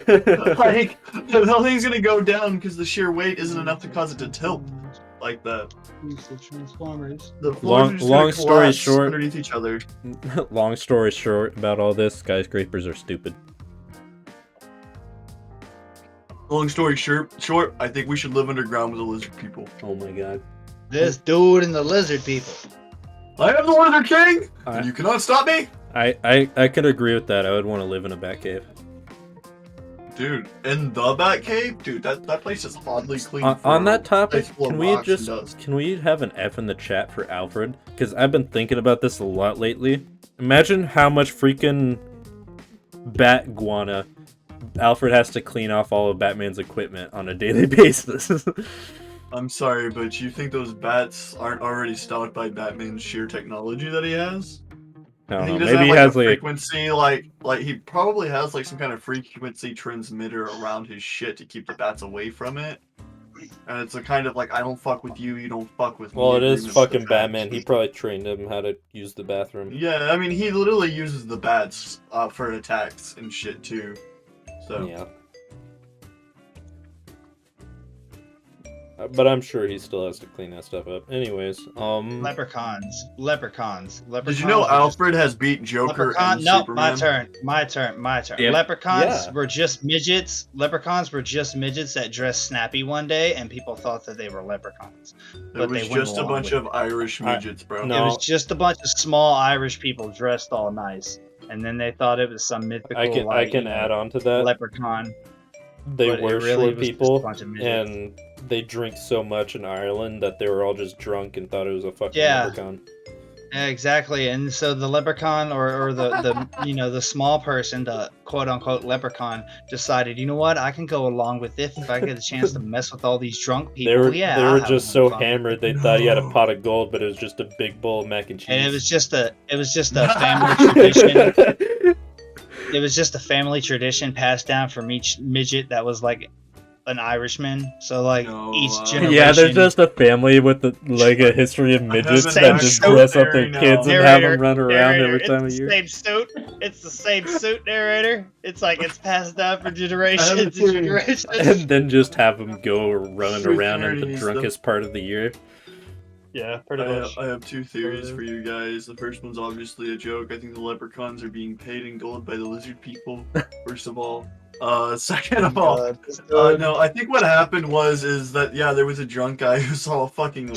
the building's gonna go down because the sheer weight isn't enough to cause it to tilt like that. Transformers. The floors are just long gonna story collapse short- underneath each other. Long story short about all this, skyscrapers are stupid. Long story short, I think we should live underground with the lizard people. Oh my god. This dude and the lizard people. I am the Lizard King, I- and you cannot stop me, I could agree with that. I would want to live in a bat cave. dude. In the Batcave, dude, that place is oddly clean. On that topic, place full of can we rocks and dust. can we have an F in the chat for Alfred? Because I've been thinking about this a lot lately. Imagine how much freaking bat guana Alfred has to clean off all of Batman's equipment on a daily basis. I'm sorry, but you think those bats aren't already stocked by Batman's sheer technology that he has? I don't He know. doesn't Maybe he have, has a like frequency like he probably has like some kind of frequency transmitter around his shit to keep the bats away from it. And it's a kind of like, I don't fuck with you, you don't fuck with me. well, it is agreement fucking with the bats. Batman. He probably trained him how to use the bathroom. Yeah, I mean he literally uses the bats for attacks and shit too. So Yeah. But I'm sure he still has to clean that stuff up. Anyways, Leprechauns. did you know Alfred has beat Joker and No, Superman? my turn. Yeah. Leprechauns Yeah. were just midgets. Leprechauns were just midgets that dressed snappy one day, and people thought that they were leprechauns. It but they was went just a along bunch with of Irish midgets, bro. no. It was just a bunch of small Irish people dressed all nice, and then they thought it was some mythical. I can add on to that. leprechaun. They but it were really short was just a people, bunch of midgets. and they drink so much in Ireland that they were all just drunk and thought it was a fucking Yeah. leprechaun. Yeah, exactly. And so the leprechaun or the the small person, the quote unquote leprechaun, decided, you know what, I can go along with this if I get a chance to mess with all these drunk They people. were Yeah, they I'll were have just some so fun. hammered they thought he had a No. pot of gold, but it was just a big bowl of mac and cheese. And it was just a family tradition. It was just a family tradition passed down from each midget that was like an Irishman. So like No, each generation. Yeah, there's just a family with a history of midgets have an that just actual dress up their theory kids now. and have them run around every time of it's the year. same suit. It's the same suit, narrator. It's like it's passed down from generation I have a to theory. generation. And then just have them go running Truth around in the theories, drunkest part of the year. Yeah, pretty much. I have two theories for you guys. The first one's obviously a joke. I think the leprechauns are being paid in gold by the lizard people, first of all. Second of all, no, I think what happened is that there was a drunk guy who saw a fucking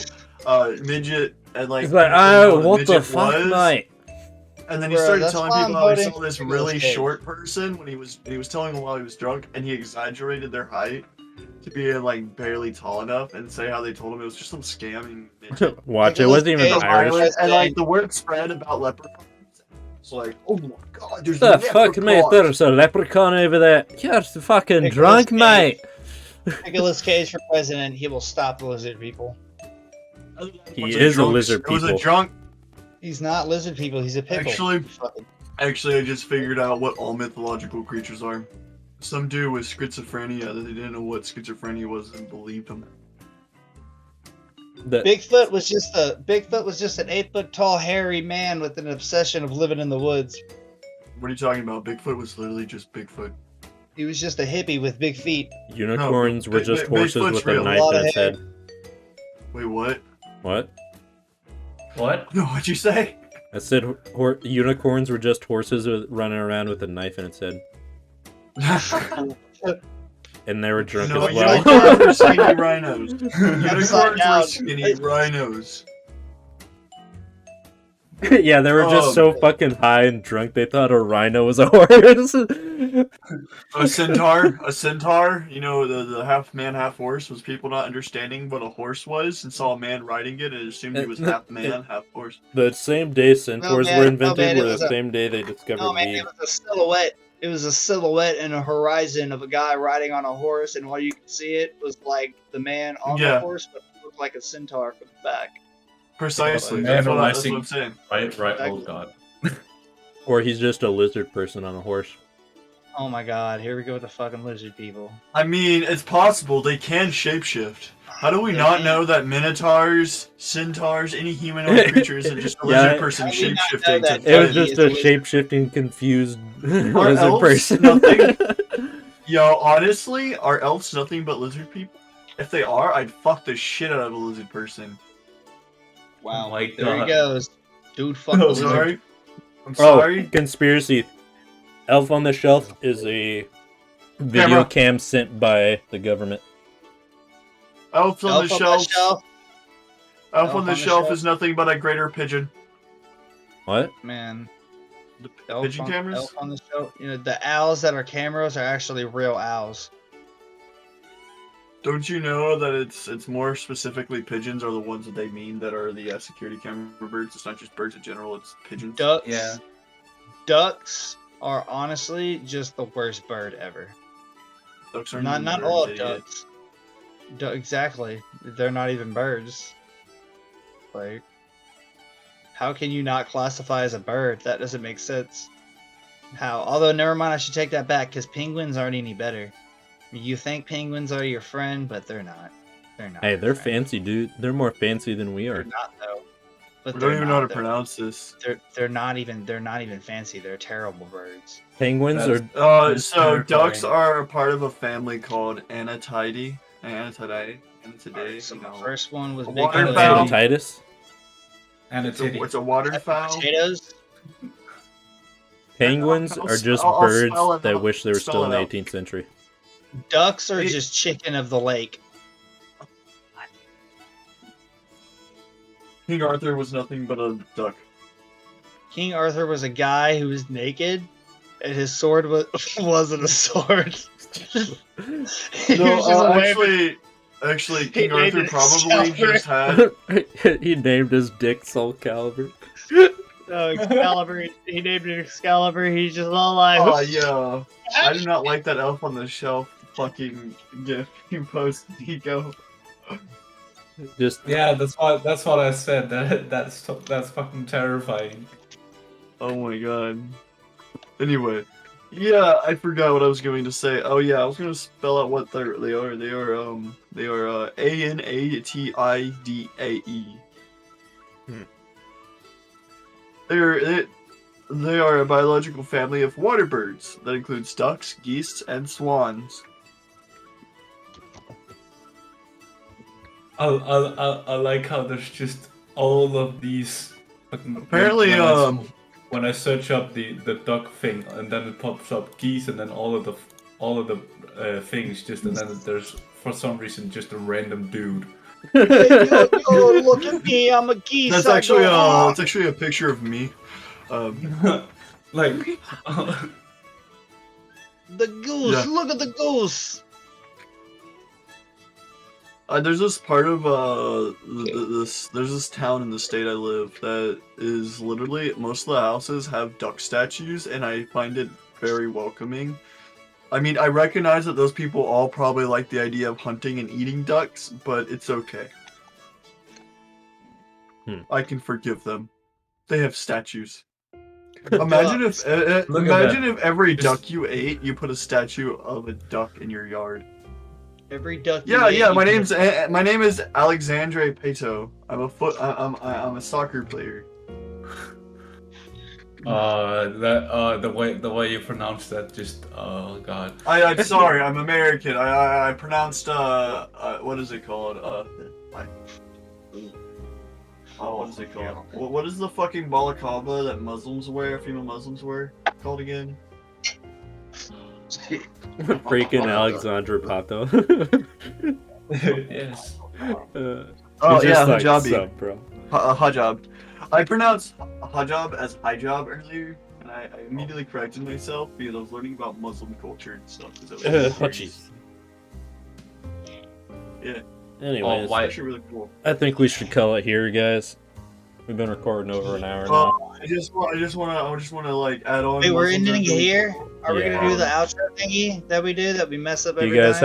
midget and like He's like, didn't know oh, what a what the midget fuck, was. mate? And then he Bruh, started that's telling why people I'm how he voting saw this for Nicolas really Cage. short person when he was telling them while he was drunk, and he exaggerated their height to be like barely tall enough, and say how they told him it was just some scamming midget. Watch, it Nicolas wasn't even Cage, Irish. And like the word spread about leprechauns. It's like, oh my god, there's The fuck, mate? leprechauns. There's a leprechaun over there. You're fucking Nicolas drunk, Cage. mate. Nicolas Cage for president, he will stop the lizard people. He It was is a drunk- lizard It was a people. drunk. He's not lizard people, he's a pickle. Actually, I just figured out what all mythological creatures are. Some dude with schizophrenia that they didn't know what schizophrenia was and believed him. Bigfoot was just an 8-foot tall hairy man with an obsession of living in the woods. What are you talking about? Bigfoot was literally just Bigfoot. He was just a hippie with big feet. Unicorns were just horses Bigfoot's with a real. knife Lot in of its hair. head. Wait, what? What? What? No, what'd you say? I said unicorns were just horses running around with a knife in its head. And they were drunk No, as well. unicorns were skinny rhinos. Upside Unicorns down. were skinny rhinos. Yeah, they were just so fucking high and drunk they thought a rhino was a horse. A centaur, you know, the half man, half horse, was people not understanding what a horse was and saw a man riding it and assumed he was half man, half horse. The same day centaurs man, were no, invented man, it were the was a- same day they discovered No, man, weed. it was a silhouette. It was a silhouette and a horizon of a guy riding on a horse, and while you could see it was like the man on the Yeah. horse, but it looked like a centaur from the back. Precisely. Man That's what rising. I'm saying. Right, oh god. Or he's just a lizard person on a horse. Oh my god, here we go with the fucking lizard people. I mean, it's possible they can shapeshift. How do we They not can. know that minotaurs, centaurs, any humanoid creatures, and just a Yeah, lizard person I did not know shapeshifting that. to It was He just is a a lizard. shape-shifting, confused lizard elves person. nothing? Yo, honestly, are elves nothing but lizard people? If they are, I'd fuck the shit out of a lizard person. Wow, Oh my there he God. goes. Dude, fuck I'm the lizard. sorry. I'm Oh, sorry. conspiracy. Elf on the Shelf is a video Camera. cam sent by the government. Elf on Elf the on shelf. the shelf. Elf on the shelf is nothing but a greater pigeon. What? Man. The Elf pigeon on, cameras? Elf on the shelf. You know, the owls that are cameras are actually real owls. Don't you know that it's more specifically pigeons are the ones that they mean that are the security camera birds? It's not just birds in general, it's pigeons. Ducks. Yeah. Ducks are honestly just the worst bird ever. Ducks are Not birds, all idiot. ducks. Exactly. They're not even birds. Like, how can you not classify as a bird? That doesn't make sense. How? Although, never mind, I should take that back, because penguins aren't any better. You think penguins are your friend, but they're not. They're not. Hey, your they're friend. fancy, dude. They're more fancy than we They're are. not, though. But We they're don't even know how to not, though. pronounce this. They're not even fancy. They're terrible birds. Penguins That's- are. That's So terrifying. ducks are a part of a family called Anatidae. Anatidae. So you the know. first one was A big water toes. fowl. Titus. And a It's a, titty. it's a waterfowl. Potatoes. Penguins I'll are sp- just I'll birds spell it that out. wish they were Spell still in it the out. 18th century. Ducks are It- just chicken of the lake. King Arthur was nothing but a duck. King Arthur was a guy who was naked, and his sword wasn't a sword. He No, was just wearing- actually, He King named Arthur it probably Excalibur. just had. He named his dick Soul Calibur. No, Excalibur. He named it Excalibur. He's just all like, Oh yeah. I do not like that elf on the shelf fucking gif you post, Nico. Just Yeah, that's what I said. That's fucking terrifying. Oh my god. Anyway. Yeah, I forgot what I was going to say. Oh yeah, I was gonna spell out what they are. They are Anatidae. They are a biological family of water birds that includes ducks, geese, and swans. I like how there's just all of these. Apparently, when I search up the duck thing, and then it pops up geese, and then all of the things just, and then there's for some reason just a random dude. yo, look at me, I'm a geese. That's I actually go, it's actually a picture of me. Like the goose. Yeah. Look at the goose. There's this part of there's this town in the state I live that is literally most of the houses have duck statues, and I find it very welcoming. I mean, I recognize that those people all probably like the idea of hunting and eating ducks, but it's okay. I can forgive them. They have statues. Imagine if every duck you ate, you put a statue of a duck in your yard. Every duck. Yeah. My name is Alexandre Pato. I'm a soccer player. The way you pronounce that, just oh god. I'm sorry. I'm American. I pronounced what is it called? What is it called? What is the fucking balaclava that Muslims wear? Female Muslims wear called again? freaking Alexandra Pato. Yes. Oh yeah, like, hijabi. sup, bro. Hijab. I pronounced hijab as hijab earlier, and I immediately corrected myself because I was learning about Muslim culture and stuff. Oh, jeez. Yeah. Anyways, why- Actually really cool. I think we should call it here, guys. We've been recording over an hour now. I just wanna like add on. Wait, we're Muslims ending and- here. Are we Yeah. gonna do the outro thingy that we do that we mess up Do every you guys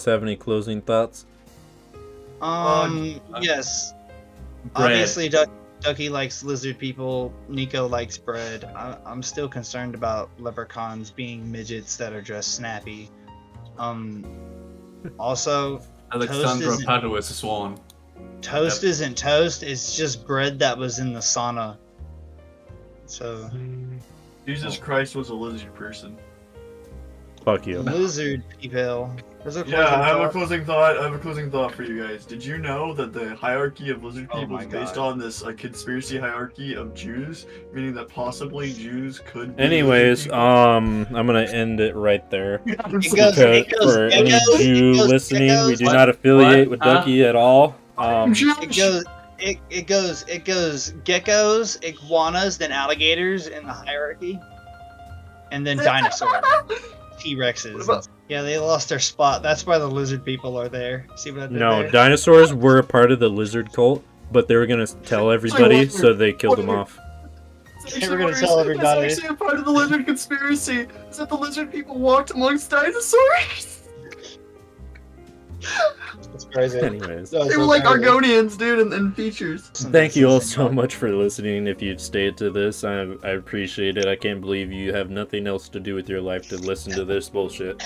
time? have any closing thoughts? Yes. Bread. Obviously, Ducky likes lizard people. Nico likes bread. I'm still concerned about leprechauns being midgets that are dressed snappy. Also, Alexandra isn't- Pato is a swan. toast isn't toast. It's just bread that was in the sauna. So, Jesus Christ was a lizard person. Fuck you. lizard people. There's a Yeah, I have a closing closing thought for you guys. Did you know that the hierarchy of lizard Oh people my is based God. on this conspiracy hierarchy of Jews, meaning that possibly Jews could be Anyways, lizard people? I'm gonna end it right there. It Because goes for any geckos, Jew it goes listening, we geckos. do not affiliate What? with Ducky at all. It goes geckos, iguanas, then alligators in the hierarchy, and then dinosaurs, T-Rexes. Yeah, they lost their spot. That's why the lizard people are there. See what I did No, there? dinosaurs were a part of the lizard cult, but they were gonna tell everybody, so they killed them off. They were gonna tell everybody. That's actually a part of the lizard conspiracy. Is that the lizard people walked amongst dinosaurs? It's crazy. Anyways, That was They so were like crazy. Argonians, dude, and features. thank you all so much for listening. If you'd stayed to this, I appreciate it. I can't believe you have nothing else to do with your life to listen to this bullshit.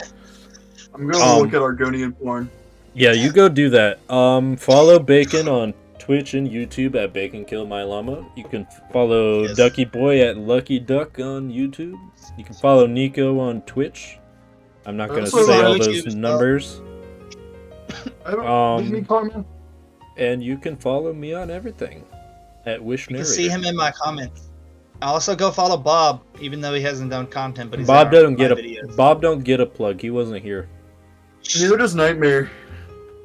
I'm gonna look at Argonian porn. Yeah, you go do that. Follow Bacon on Twitch and YouTube at Bacon Kill My Llama. You can follow Yes. Ducky Boy at Lucky Duck on YouTube. You can follow Nico on Twitch. I'm not gonna Also say on all YouTube those as well. numbers. I don't Um, me comment. And you can follow me on everything at Wish You can Narrator. see him in my comments. Also, go follow Bob, even though he hasn't done content, but he's Bob in doesn't get my a videos. Bob don't get a plug. He wasn't here. Neither does Nightmare.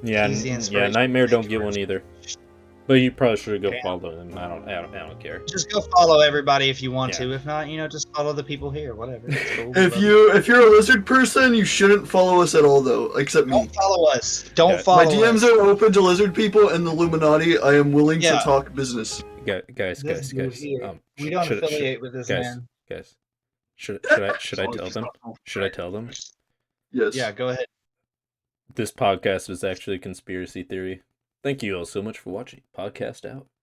Yeah, He's the yeah. inspiration. Nightmare don't get one either. But you probably should go Okay. follow him. I don't care. Just go follow everybody if you want Yeah. to. If not, just follow the people here. Whatever. It's cool. If you're a lizard person, you shouldn't follow us at all, though, except me. don't follow us. Don't Yeah. follow My DMs us. are open to lizard people and the Illuminati. I am willing Yeah. to talk business. Guys, This dude here. We don't should- affiliate with this guys, man. guys, should I tell them? Should I tell them? Yes. Yeah, go ahead. This podcast is actually a conspiracy theory. Thank you all so much for watching. Podcast out.